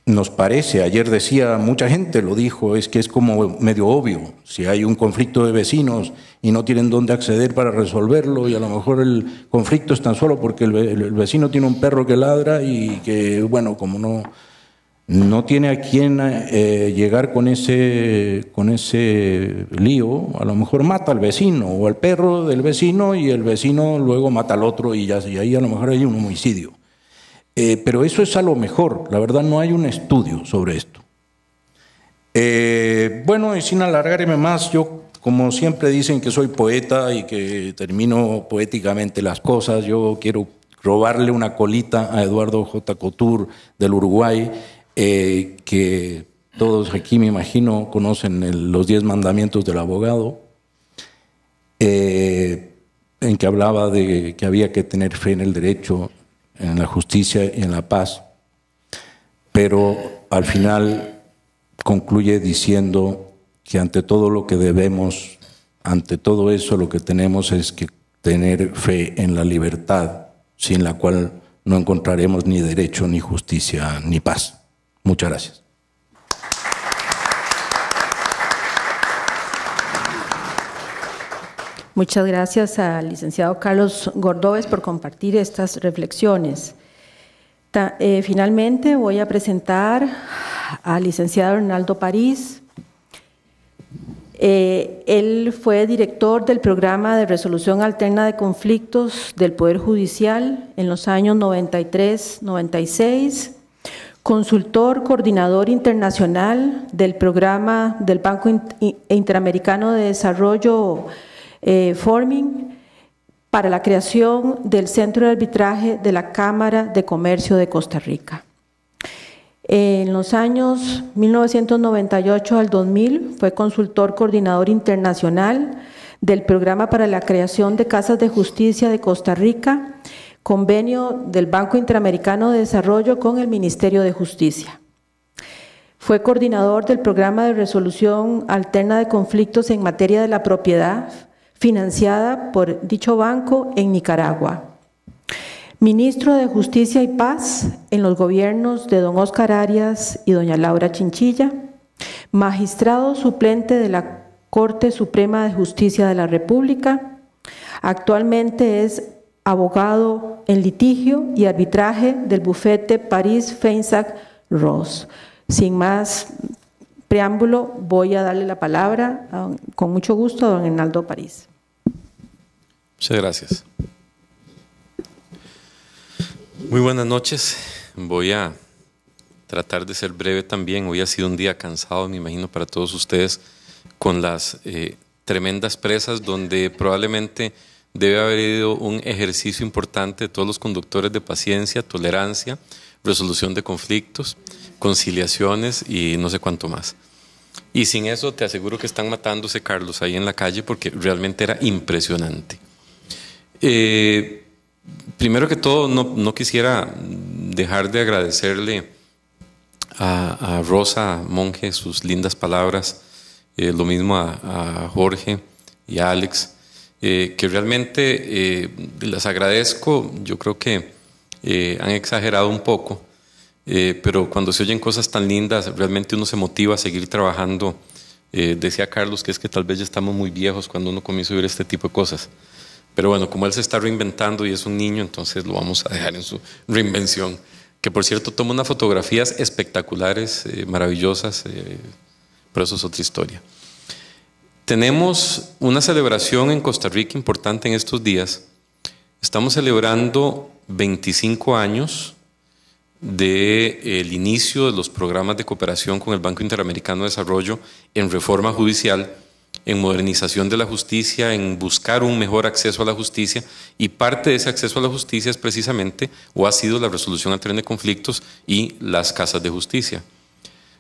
Speaker 8: nos parece, ayer decía, mucha gente lo dijo, es que es como medio obvio, si hay un conflicto de vecinos y no tienen dónde acceder para resolverlo y a lo mejor el conflicto es tan solo porque el vecino tiene un perro que ladra y que, bueno, como no tiene a quién llegar con ese lío, a lo mejor mata al vecino o al perro del vecino y el vecino luego mata al otro y ahí a lo mejor hay un homicidio. Pero eso es a lo mejor, la verdad no hay un estudio sobre esto. Bueno, y sin alargarme más, yo como siempre dicen que soy poeta y que termino poéticamente las cosas, yo quiero robarle una colita a Eduardo J. Couture del Uruguay, que todos aquí me imagino conocen los 10 mandamientos del abogado, en que hablaba de que había que tener fe en el derecho, en la justicia y en la paz, pero al final concluye diciendo que ante todo lo que debemos, ante todo eso lo que tenemos es que tener fe en la libertad, sin la cual no encontraremos ni derecho, ni justicia, ni paz. Muchas gracias.
Speaker 5: Muchas gracias al licenciado Carlos Cordovez por compartir estas reflexiones. Finalmente voy a presentar al licenciado Hernaldo París. Él fue director del programa de resolución alterna de conflictos del Poder Judicial en los años 93-96, consultor coordinador internacional del programa del Banco Interamericano de Desarrollo Forming para la creación del Centro de Arbitraje de la Cámara de Comercio de Costa Rica. En los años 1998 al 2000 fue consultor coordinador internacional del Programa para la Creación de Casas de Justicia de Costa Rica, convenio del Banco Interamericano de Desarrollo con el Ministerio de Justicia. Fue coordinador del Programa de Resolución Alterna de Conflictos en materia de la propiedad, financiada por dicho banco en Nicaragua. Ministro de Justicia y Paz en los gobiernos de don Óscar Arias y doña Laura Chinchilla, magistrado suplente de la Corte Suprema de Justicia de la República, actualmente es abogado en litigio y arbitraje del bufete París Feinsack Ross. Sin más preámbulo, voy a darle la palabra con mucho gusto a don Hernaldo París.
Speaker 9: Muchas gracias. Muy buenas noches. Voy a tratar de ser breve también. Hoy ha sido un día cansado, me imagino, para todos ustedes, con las tremendas presas, donde probablemente debe haber ido un ejercicio importante de todos los conductores de paciencia, tolerancia, resolución de conflictos, conciliaciones y no sé cuánto más. Y sin eso te aseguro que están matándose, Carlos, ahí en la calle, porque realmente era impresionante. Primero que todo, no quisiera dejar de agradecerle a Rosa Monge sus lindas palabras, lo mismo a Jorge y a Alex, que realmente les agradezco. Yo creo que han exagerado un poco, pero cuando se oyen cosas tan lindas, realmente uno se motiva a seguir trabajando. Decía Carlos que es que tal vez ya estamos muy viejos cuando uno comienza a ver este tipo de cosas, Pero bueno, como él se está reinventando y es un niño, entonces lo vamos a dejar en su reinvención. Que por cierto toma unas fotografías espectaculares, maravillosas, pero eso es otra historia. Tenemos una celebración en Costa Rica importante en estos días. Estamos celebrando 25 años del inicio de los programas de cooperación con el Banco Interamericano de Desarrollo en reforma judicial, en modernización de la justicia, en buscar un mejor acceso a la justicia, y parte de ese acceso a la justicia es precisamente, o ha sido, la resolución alterna de conflictos y las casas de justicia.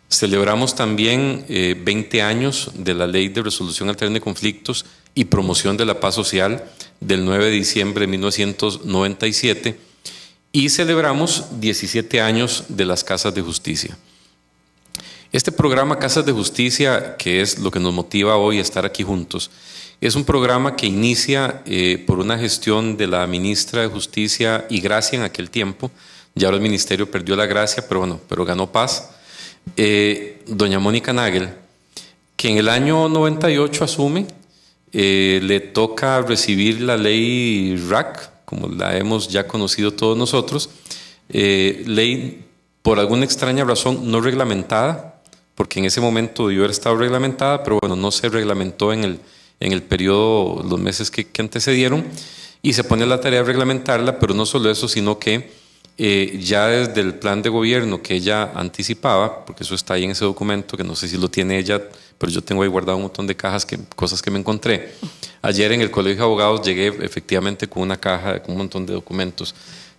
Speaker 9: Celebramos también 20 años de la Ley de Resolución Alterna de Conflictos y Promoción de la Paz Social del 9 de diciembre de 1997, y celebramos 17 años de las Casas de Justicia. Este programa Casas de Justicia, que es lo que nos motiva hoy a estar aquí juntos, es un programa que inicia por una gestión de la ministra de Justicia y Gracia en aquel tiempo. Ya ahora el ministerio perdió la gracia, pero bueno, pero ganó paz. Doña Mónica Nagel, que en el año 98 asume, le toca recibir la ley RAC, como la hemos ya conocido todos nosotros, ley por alguna extraña razón no reglamentada, porque en ese momento debió haber estado reglamentada, pero bueno, no se reglamentó en el periodo, los meses que antecedieron, y se pone la tarea de reglamentarla, pero no solo eso, sino que ya desde el plan de gobierno que ella anticipaba, porque eso está ahí en ese documento, que no sé si lo tiene ella, pero yo tengo ahí guardado un montón de cajas, cosas que me encontré. Ayer en el Colegio de Abogados llegué efectivamente con una caja, con un montón de documentos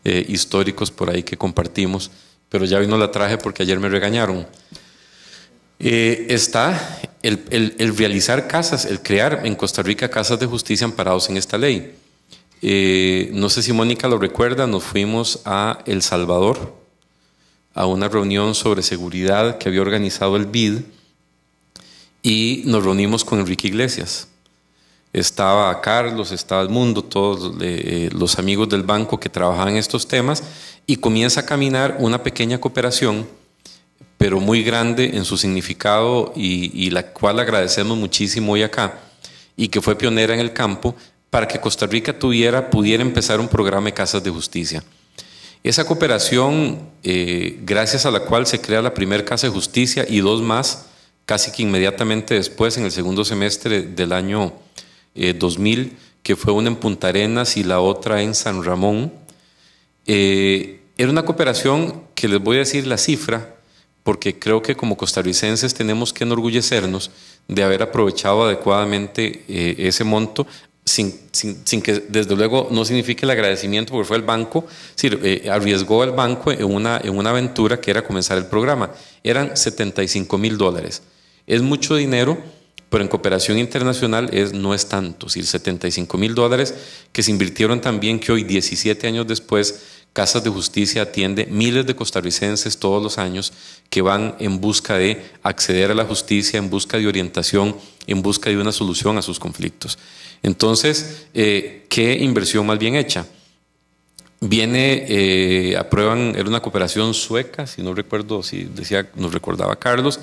Speaker 9: históricos por ahí que compartimos, pero ya hoy no la traje porque ayer me regañaron. Está el realizar casas, el crear en Costa Rica casas de justicia amparados en esta ley. No sé si Mónica lo recuerda, nos fuimos a El Salvador a una reunión sobre seguridad que había organizado el BID, y nos reunimos con Enrique Iglesias. Estaba Carlos, estaba Edmundo, todos los amigos del banco que trabajaban en estos temas, y comienza a caminar una pequeña cooperación, pero muy grande en su significado, y la cual agradecemos muchísimo hoy acá, y que fue pionera en el campo, para que Costa Rica pudiera empezar un programa de casas de justicia. Esa cooperación, gracias a la cual se crea la primera casa de justicia y dos más, casi que inmediatamente después, en el segundo semestre del año 2000, que fue una en Punta Arenas y la otra en San Ramón. Era una cooperación que les voy a decir la cifra, porque creo que como costarricenses tenemos que enorgullecernos de haber aprovechado adecuadamente ese monto, sin que desde luego no signifique el agradecimiento, porque fue el banco, arriesgó el banco en una aventura que era comenzar el programa. Eran $75,000. Es mucho dinero, pero en cooperación internacional no es tanto. Es decir, $75,000 que se invirtieron también, que hoy, 17 años después, Casas de Justicia atiende miles de costarricenses todos los años que van en busca de acceder a la justicia, en busca de orientación, en busca de una solución a sus conflictos. Entonces, ¿qué inversión más bien hecha? Aprueban, era una cooperación sueca, si no recuerdo, si nos recordaba Carlos,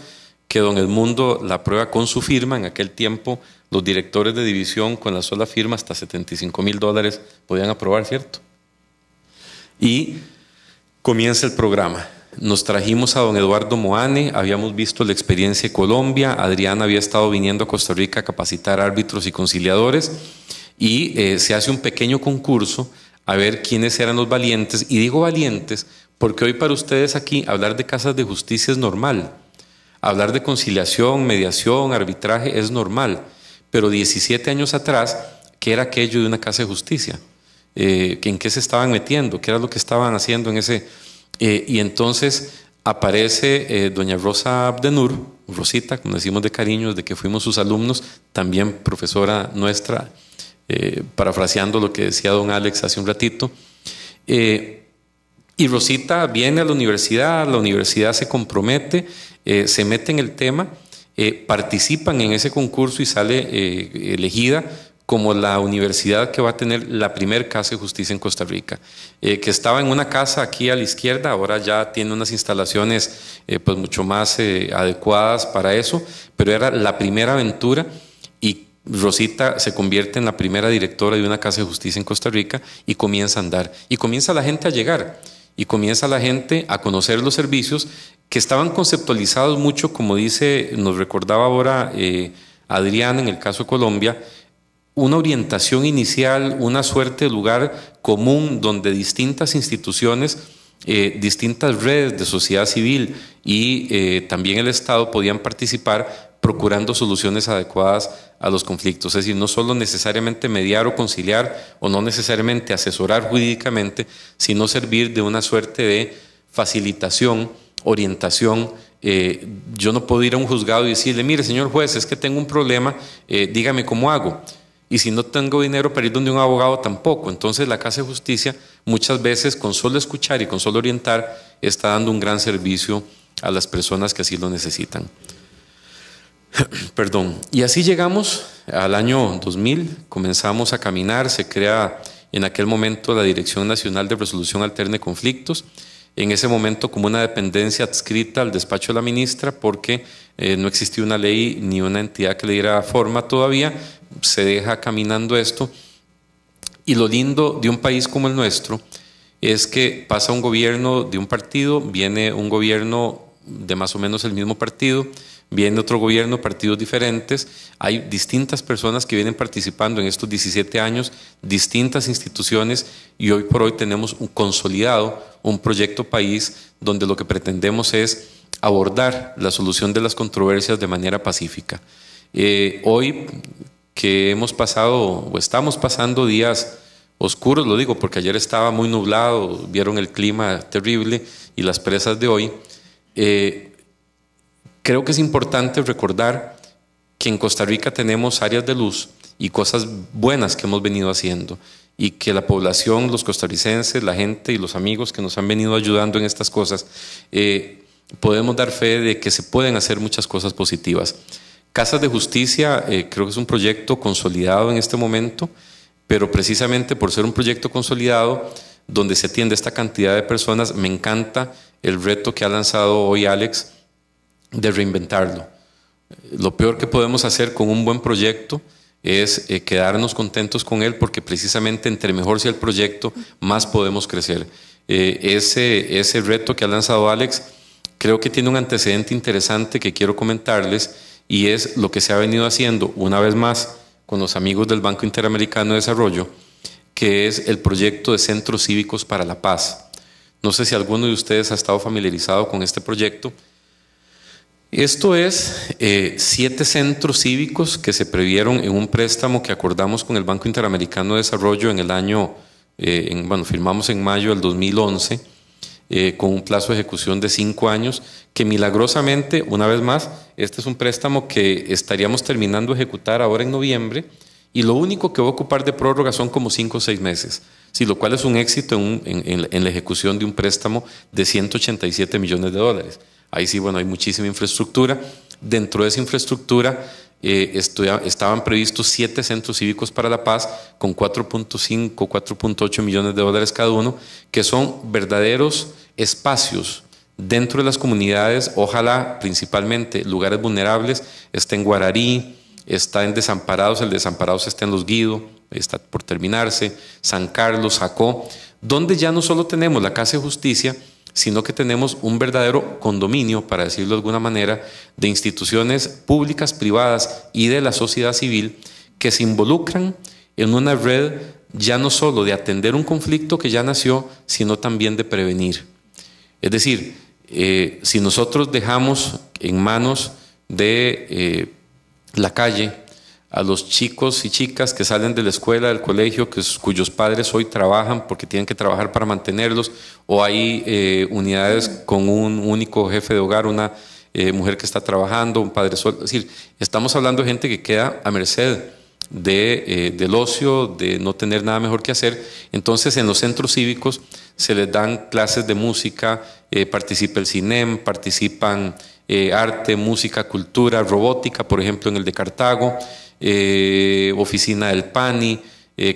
Speaker 9: que don Edmundo la aprueba con su firma. En aquel tiempo, los directores de división con la sola firma hasta $75,000 podían aprobar, ¿cierto? Y comienza el programa. Nos trajimos a don Eduardo Moane, habíamos visto la experiencia de Colombia, Adriana había estado viniendo a Costa Rica a capacitar árbitros y conciliadores, y se hace un pequeño concurso a ver quiénes eran los valientes. Y digo valientes porque hoy para ustedes aquí hablar de casas de justicia es normal, hablar de conciliación, mediación, arbitraje es normal, pero 17 años atrás, ¿qué era aquello de una casa de justicia? ¿En qué se estaban metiendo? ¿Qué era lo que estaban haciendo en ese? Y entonces aparece doña Rosa Abdenur, Rosita, como decimos de cariño, desde que fuimos sus alumnos, también profesora nuestra, parafraseando lo que decía don Alex hace un ratito. Y Rosita viene a la universidad se compromete, se mete en el tema, participan en ese concurso y sale elegida como la universidad que va a tener la primer casa de justicia en Costa Rica, que estaba en una casa aquí a la izquierda, ahora ya tiene unas instalaciones pues mucho más adecuadas para eso, pero era la primera aventura, y Rosita se convierte en la primera directora de una casa de justicia en Costa Rica y comienza a andar. Y comienza la gente a llegar. Y comienza la gente a conocer los servicios que estaban conceptualizados mucho, como nos recordaba ahora Adrián en el caso de Colombia, una orientación inicial, una suerte de lugar común donde distintas instituciones, distintas redes de sociedad civil y también el Estado podían participar procurando soluciones adecuadas a los conflictos. Es decir, no solo necesariamente mediar o conciliar o no necesariamente asesorar jurídicamente, sino servir de una suerte de facilitación, orientación. Yo no puedo ir a un juzgado y decirle, mire señor juez, es que tengo un problema, dígame cómo hago. Y si no tengo dinero para ir donde un abogado tampoco. Entonces la Casa de Justicia muchas veces con solo escuchar y con solo orientar está dando un gran servicio a las personas que así lo necesitan. Perdón. Y así llegamos al año 2000, comenzamos a caminar, se crea en aquel momento la Dirección Nacional de Resolución Alterna de Conflictos, en ese momento como una dependencia adscrita al despacho de la ministra porque no existía una ley ni una entidad que le diera forma todavía, se deja caminando esto. Y lo lindo de un país como el nuestro es que pasa un gobierno de un partido, viene un gobierno de más o menos el mismo partido, viene otro gobierno, partidos diferentes, hay distintas personas que vienen participando en estos 17 años, distintas instituciones y hoy por hoy tenemos un consolidado, un proyecto país donde lo que pretendemos es abordar la solución de las controversias de manera pacífica. Hoy que hemos pasado o estamos pasando días oscuros, lo digo porque ayer estaba muy nublado, vieron el clima terrible y las presas de hoy, creo que es importante recordar que en Costa Rica tenemos áreas de luz y cosas buenas que hemos venido haciendo y que la población, los costarricenses, la gente y los amigos que nos han venido ayudando en estas cosas, podemos dar fe de que se pueden hacer muchas cosas positivas. Casas de Justicia creo que es un proyecto consolidado en este momento, pero precisamente por ser un proyecto consolidado donde se atiende esta cantidad de personas, me encanta el reto que ha lanzado hoy Alex de reinventarlo. Lo peor que podemos hacer con un buen proyecto es quedarnos contentos con él porque precisamente entre mejor sea el proyecto, más podemos crecer. Ese reto que ha lanzado Alex creo que tiene un antecedente interesante que quiero comentarles y es lo que se ha venido haciendo una vez más con los amigos del Banco Interamericano de Desarrollo, que es el proyecto de Centros Cívicos para la Paz. No sé si alguno de ustedes ha estado familiarizado con este proyecto. Esto es 7 centros cívicos que se previeron en un préstamo que acordamos con el Banco Interamericano de Desarrollo en el año, firmamos en mayo del 2011, con un plazo de ejecución de 5 años, que milagrosamente, una vez más, este es un préstamo que estaríamos terminando de ejecutar ahora en noviembre, y lo único que va a ocupar de prórroga son como 5 o 6 meses, sí, lo cual es un éxito en la ejecución de un préstamo de 187 millones de dólares. Ahí sí, bueno, hay muchísima infraestructura. Dentro de esa infraestructura estaban previstos 7 centros cívicos para la paz con 4.5, 4.8 millones de dólares cada uno, que son verdaderos espacios dentro de las comunidades, ojalá principalmente lugares vulnerables. Está en Guararí, está en Desamparados, el Desamparados está en Los Guido, está por terminarse, San Carlos, Jacó, donde ya no solo tenemos la Casa de Justicia, sino que tenemos un verdadero condominio, para decirlo de alguna manera, de instituciones públicas, privadas y de la sociedad civil que se involucran en una red ya no solo de atender un conflicto que ya nació, sino también de prevenir. Es decir, si nosotros dejamos en manos de la calle a los chicos y chicas que salen de la escuela, del colegio, cuyos padres hoy trabajan porque tienen que trabajar para mantenerlos, o hay unidades con un único jefe de hogar, una mujer que está trabajando, un padre solo. Es decir, estamos hablando de gente que queda a merced del ocio, de no tener nada mejor que hacer. Entonces, en los centros cívicos se les dan clases de música, participa el CINEM, participan arte, música, cultura, robótica, por ejemplo, en el de Cartago, oficina del PANI,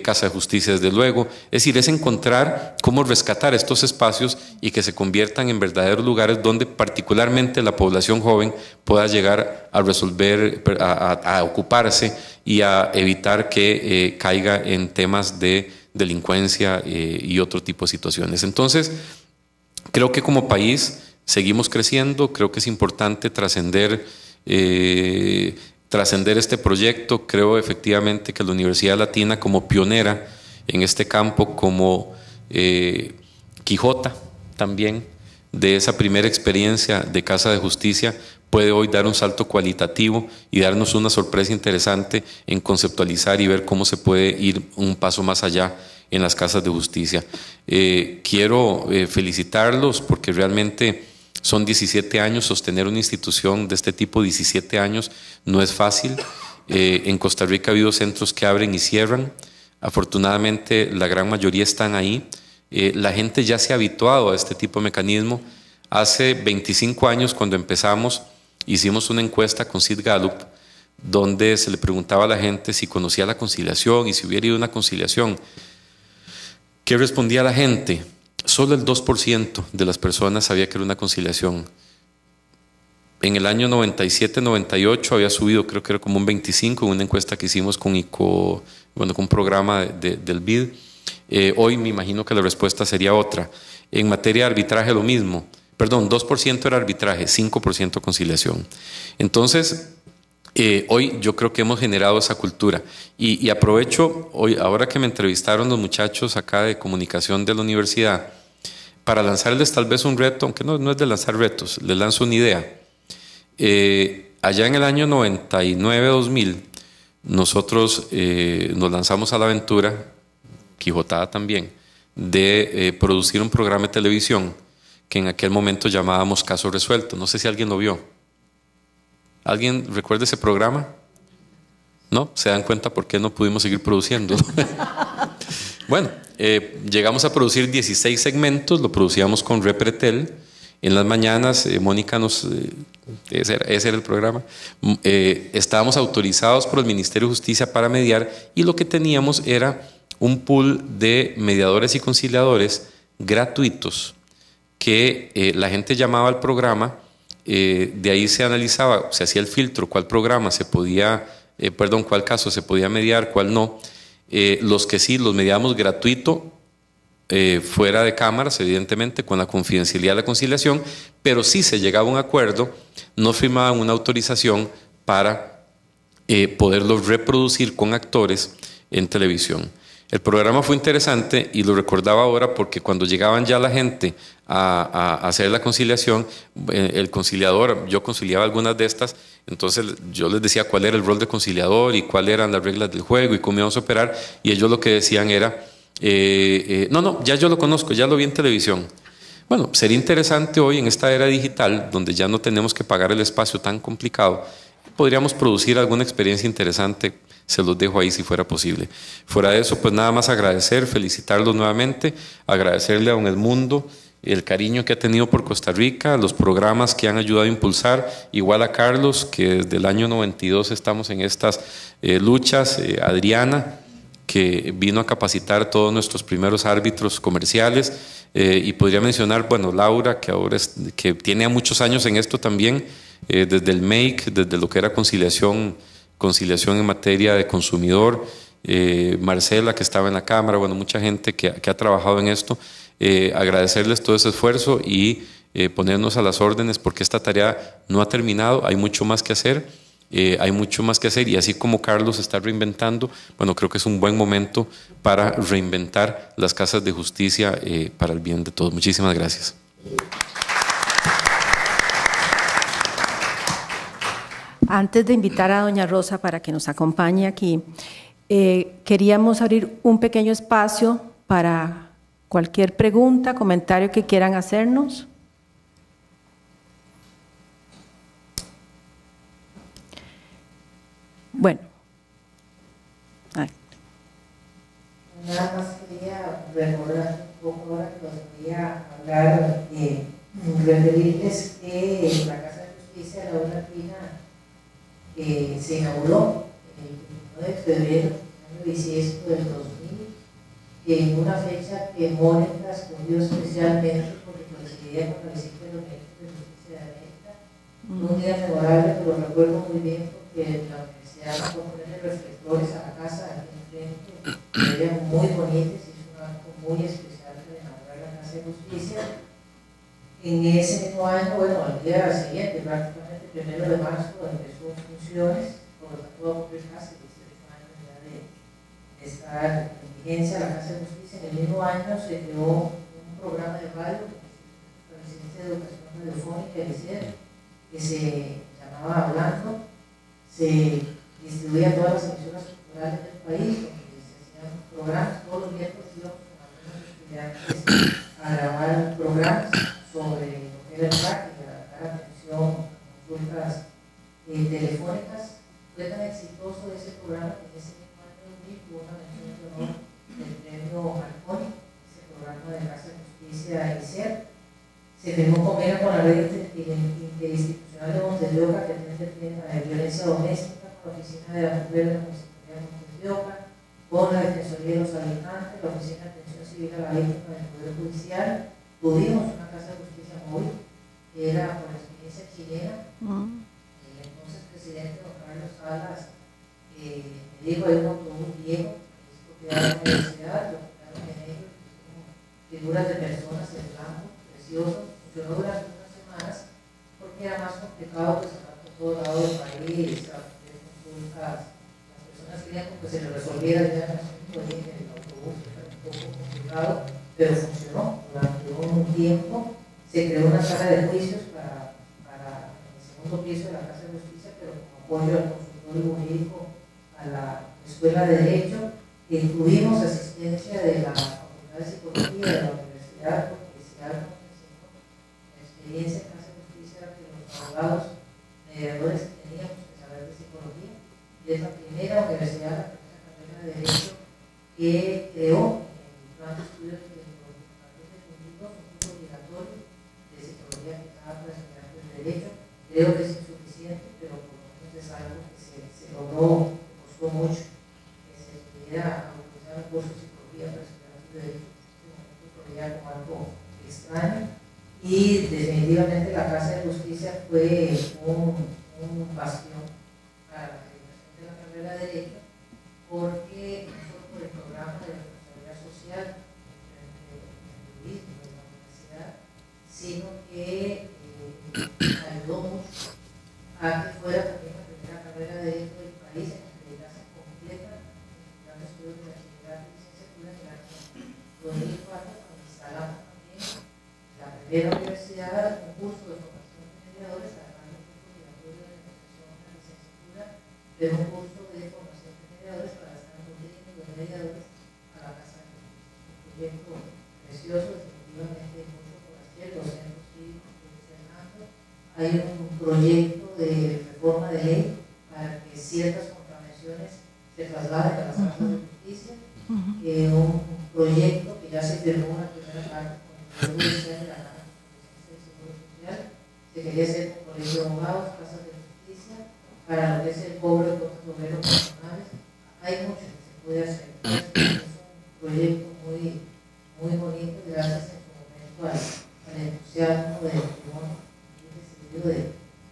Speaker 9: Casa de Justicia desde luego. Es decir, es encontrar cómo rescatar estos espacios y que se conviertan en verdaderos lugares donde particularmente la población joven pueda llegar a resolver, a ocuparse y a evitar que caiga en temas de delincuencia y otro tipo de situaciones. Entonces, creo que como país seguimos creciendo, creo que es importante trascender este proyecto. Creo efectivamente que la Universidad Latina, como pionera en este campo, como Quijota también, de esa primera experiencia de Casa de Justicia, puede hoy dar un salto cualitativo y darnos una sorpresa interesante en conceptualizar y ver cómo se puede ir un paso más allá en las casas de justicia. Quiero felicitarlos porque realmente son 17 años, sostener una institución de este tipo, 17 años, no es fácil. En Costa Rica ha habido centros que abren y cierran. Afortunadamente, la gran mayoría están ahí. La gente ya se ha habituado a este tipo de mecanismo. Hace 25 años, cuando empezamos, hicimos una encuesta con Sid Gallup, donde se le preguntaba a la gente si conocía la conciliación y si hubiera ido a una conciliación. ¿Qué respondía la gente? Solo el 2% de las personas sabía que era una conciliación. En el año 97-98 había subido, creo que era como un 25% en una encuesta que hicimos con con un programa del BID. Hoy me imagino que la respuesta sería otra. En materia de arbitraje lo mismo. Perdón, 2% era arbitraje, 5% conciliación. Entonces, hoy yo creo que hemos generado esa cultura. Y aprovecho, hoy, ahora que me entrevistaron los muchachos acá de comunicación de la universidad, para lanzarles tal vez un reto, aunque no es de lanzar retos, les lanzo una idea. Allá en el año 99-2000, nosotros nos lanzamos a la aventura, Quijotada también, de producir un programa de televisión que en aquel momento llamábamos Caso Resuelto. No sé si alguien lo vio. ¿Alguien recuerda ese programa? ¿No? ¿Se dan cuenta por qué no pudimos seguir produciendo? Bueno, llegamos a producir 16 segmentos, lo producíamos con Repretel. En las mañanas, Mónica ese era el programa, estábamos autorizados por el Ministerio de Justicia para mediar y lo que teníamos era un pool de mediadores y conciliadores gratuitos que la gente llamaba al programa, de ahí se analizaba, se hacía el filtro, cuál programa se podía, cuál caso se podía mediar, cuál no. Los que sí, los mediábamos gratuito, fuera de cámaras, evidentemente, con la confidencialidad de la conciliación, pero sí se llegaba a un acuerdo, no firmaban una autorización para poderlos reproducir con actores en televisión. El programa fue interesante y lo recordaba ahora porque cuando llegaban ya la gente a hacer la conciliación, el conciliador, yo conciliaba algunas de estas, entonces yo les decía cuál era el rol de conciliador y cuáles eran las reglas del juego y cómo íbamos a operar, y ellos lo que decían era, no, ya yo lo conozco, ya lo vi en televisión. Bueno, sería interesante hoy en esta era digital, donde ya no tenemos que pagar el espacio tan complicado, podríamos producir alguna experiencia interesante. Se los dejo ahí si fuera posible. Fuera de eso, pues nada más agradecer, felicitarlos nuevamente, agradecerle a don Edmundo el cariño que ha tenido por Costa Rica, los programas que han ayudado a impulsar, igual a Carlos, que desde el año 92 estamos en estas luchas, Adriana, que vino a capacitar todos nuestros primeros árbitros comerciales, y podría mencionar, bueno, Laura, que ahora que tiene muchos años en esto también, desde el MAKE, desde lo que era conciliación en materia de consumidor, Marcela, que estaba en la Cámara, bueno, mucha gente que ha trabajado en esto, agradecerles todo ese esfuerzo y ponernos a las órdenes porque esta tarea no ha terminado, hay mucho más que hacer, y así como Carlos está reinventando, bueno, creo que es un buen momento para reinventar las casas de justicia para el bien de todos. Muchísimas gracias.
Speaker 5: Antes de invitar a doña Rosa para que nos acompañe aquí, queríamos abrir un pequeño espacio para cualquier pregunta, comentario que quieran hacernos. Bueno.
Speaker 10: Nada más quería recordar un poco ahora que os quería hablar, referirles que la Casa de Justicia de la Latina se inauguró el 1 de febrero año bisiesto del 2000, en una fecha que Mónica escogió especialmente porque coincidía con la visita de los ministros de Justicia de América. Un día memorable, pero lo recuerdo muy bien porque la universidad nos ponerle reflectores a la casa aquí enfrente, que eran muy bonitas, hizo un acto muy especial para inaugurar la Casa de Justicia. En ese mismo año, bueno, al día siguiente, prácticamente el 1 de marzo, empezó funciones, por lo tanto va a cumplir casi 18 años ya de estar en vigencia la Casa de Justicia. En el mismo año se creó un programa de radio, la Presidencia de Educación Radiofónica, que se llamaba Hablando, se distribuía todas las emisoras culturales del país, donde se hacían programas, todos los miércoles íbamos con algunos estudiantes a grabar programas sobre lo que era el TAC y a dar atención a consultas telefónicas. Fue tan exitoso ese programa que en ese mismo año tuvo una mención de honor del premio Marconi, ese programa de Casa de Justicia y SER. Se firmó convenio con la red interinstitucional de Montes de Oca, que atiende el tema de violencia doméstica, con la Oficina de la Mujer de la Municipalidad de Montes de Oca, con la Defensoría de los Habitantes, la Oficina de Atención Civil a la Víctima del Poder Judicial. Tuvimos una Casa de Justicia móvil, que era por la experiencia chilena. El entonces presidente don Carlos Salas me dijo: hay un autobús viejo, que es propiedad de la universidad, lo quitaron en ello, figuras de personas en blanco, preciosos. Funcionó durante unas semanas porque era más complicado que sacar por todo lado del país, hacer consultas. Las personas querían que se les resolviera ya en el autobús, era un poco complicado, pero funcionó. Durante un tiempo se creó una sala de juicios para el segundo piso de la Casa de Justicia, pero con apoyo al consultorio jurídico, a la Escuela de Derecho. Tuvimos asistencia de la Facultad de Psicología de la universidad, porque si algo la experiencia en Casa de Justicia era que los abogados mediadores teníamos que saber de psicología, y es la primera universidad, la primera carrera de Derecho que creó el plan de estudios de un curso obligatorio de psicología que estaba para estudiantes de Derecho. Creo que es insuficiente, pero por lo menos es algo que se logró, que costó mucho, que se pudiera autorizar un curso de psicología para estudiantes de Derecho. En este momento lo veía como algo extraño, y definitivamente la Casa de Justicia fue un bastión para la realización de la carrera de Derecho, porque no solo por el programa de responsabilidad social entre el turismo y la universidad, sino que ayudó mucho a que fuera también la primera carrera de Derecho del país en acreditarse completa en el estudios de bachillerato y licenciatura en el año 2004, cuando instalamos también la primera universidad, un curso de formación de mediadores, además de un curso obligatorio de negociación en la licenciatura, pero un curso de formación de mediadores para estar nutriendo de mediadores a la Casa de Justicia. Un proyecto precioso, definitivamente mucho por hacer, los centros cívicos que dice Hernando. Hay un proyecto de reforma de ley para que ciertas contravenciones se trasladen a las Casas de Justicia, un proyecto que ya se firmó una primera parte con el Poder Judicial de la Cámara de Seguro Social. Se quería hacer con colegio de abogados, Casas de Justicia, para lo que es el cobro de costos obreros personales. Hay mucho que se puede hacer. Es un proyecto muy bonito, gracias en su momento al entusiasmo de Timón,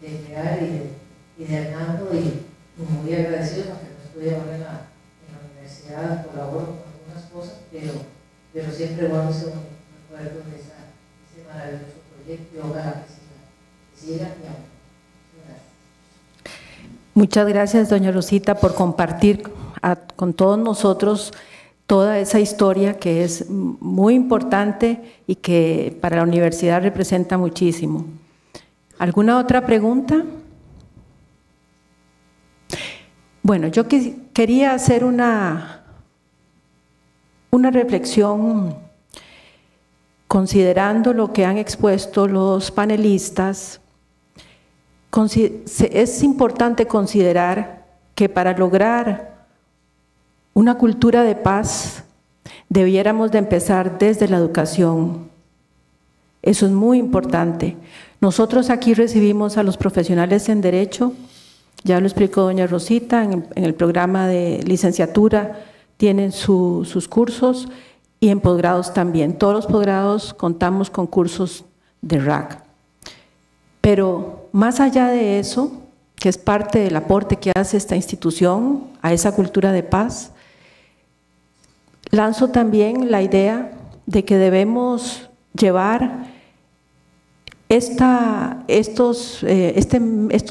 Speaker 10: de crear y de Hernando, y muy agradecido, aunque no estoy ahora en la universidad, colaboro con algunas cosas, pero siempre guardo ese bonito recuerdo de ese maravilloso proyecto, y ojalá que siga y aún.
Speaker 5: Muchas gracias, doña Rosita, por compartir con todos nosotros toda esa historia que es muy importante y que para la universidad representa muchísimo. ¿Alguna otra pregunta? Bueno, yo quería hacer una reflexión considerando lo que han expuesto los panelistas. Es importante considerar que para lograr una cultura de paz debiéramos de empezar desde la educación. Eso es muy importante. Nosotros aquí recibimos a los profesionales en Derecho, ya lo explicó doña Rosita, en el programa de licenciatura tienen sus cursos y en posgrados también. Todos los posgrados contamos con cursos de RAC. Pero más allá de eso, que es parte del aporte que hace esta institución a esa cultura de paz, lanzo también la idea de que debemos llevar estos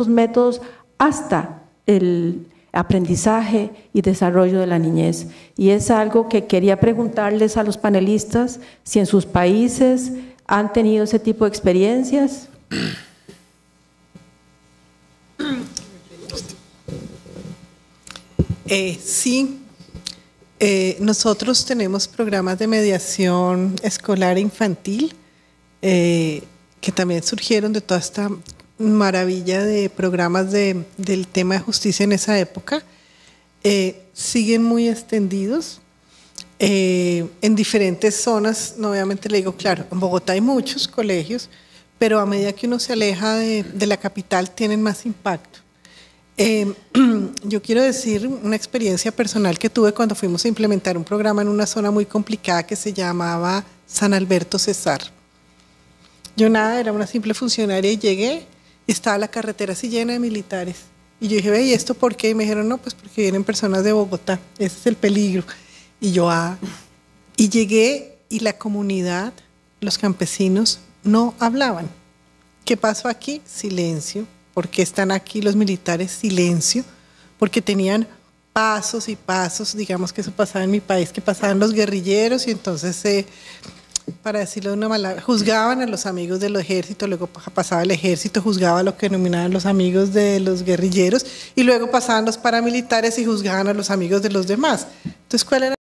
Speaker 5: métodos hasta el aprendizaje y desarrollo de la niñez. Y es algo que quería preguntarles a los panelistas si en sus países han tenido ese tipo de experiencias.
Speaker 6: Sí, nosotros tenemos programas de mediación escolar e infantil que también surgieron de toda esta maravilla de programas del tema de justicia en esa época. Siguen muy extendidos en diferentes zonas. No, obviamente le digo, claro, en Bogotá hay muchos colegios, pero a medida que uno se aleja de la capital tienen más impacto. Yo quiero decir una experiencia personal que tuve cuando fuimos a implementar un programa en una zona muy complicada que se llamaba San Alberto Cesar. Yo nada, era una simple funcionaria y llegué y estaba la carretera así llena de militares. Y yo dije, ve, ¿y esto por qué? Y me dijeron, no, pues porque vienen personas de Bogotá, ese es el peligro. Y yo, y llegué y la comunidad, los campesinos, no hablaban. ¿Qué pasó aquí? Silencio. ¿Por qué están aquí los militares? Silencio. Porque tenían pasos y pasos, digamos que eso pasaba en mi país, que pasaban los guerrilleros y entonces, para decirlo de una manera, juzgaban a los amigos del ejército, luego pasaba el ejército, juzgaba a lo que denominaban los amigos de los guerrilleros y luego pasaban los paramilitares y juzgaban a los amigos de los demás. Entonces, ¿cuál era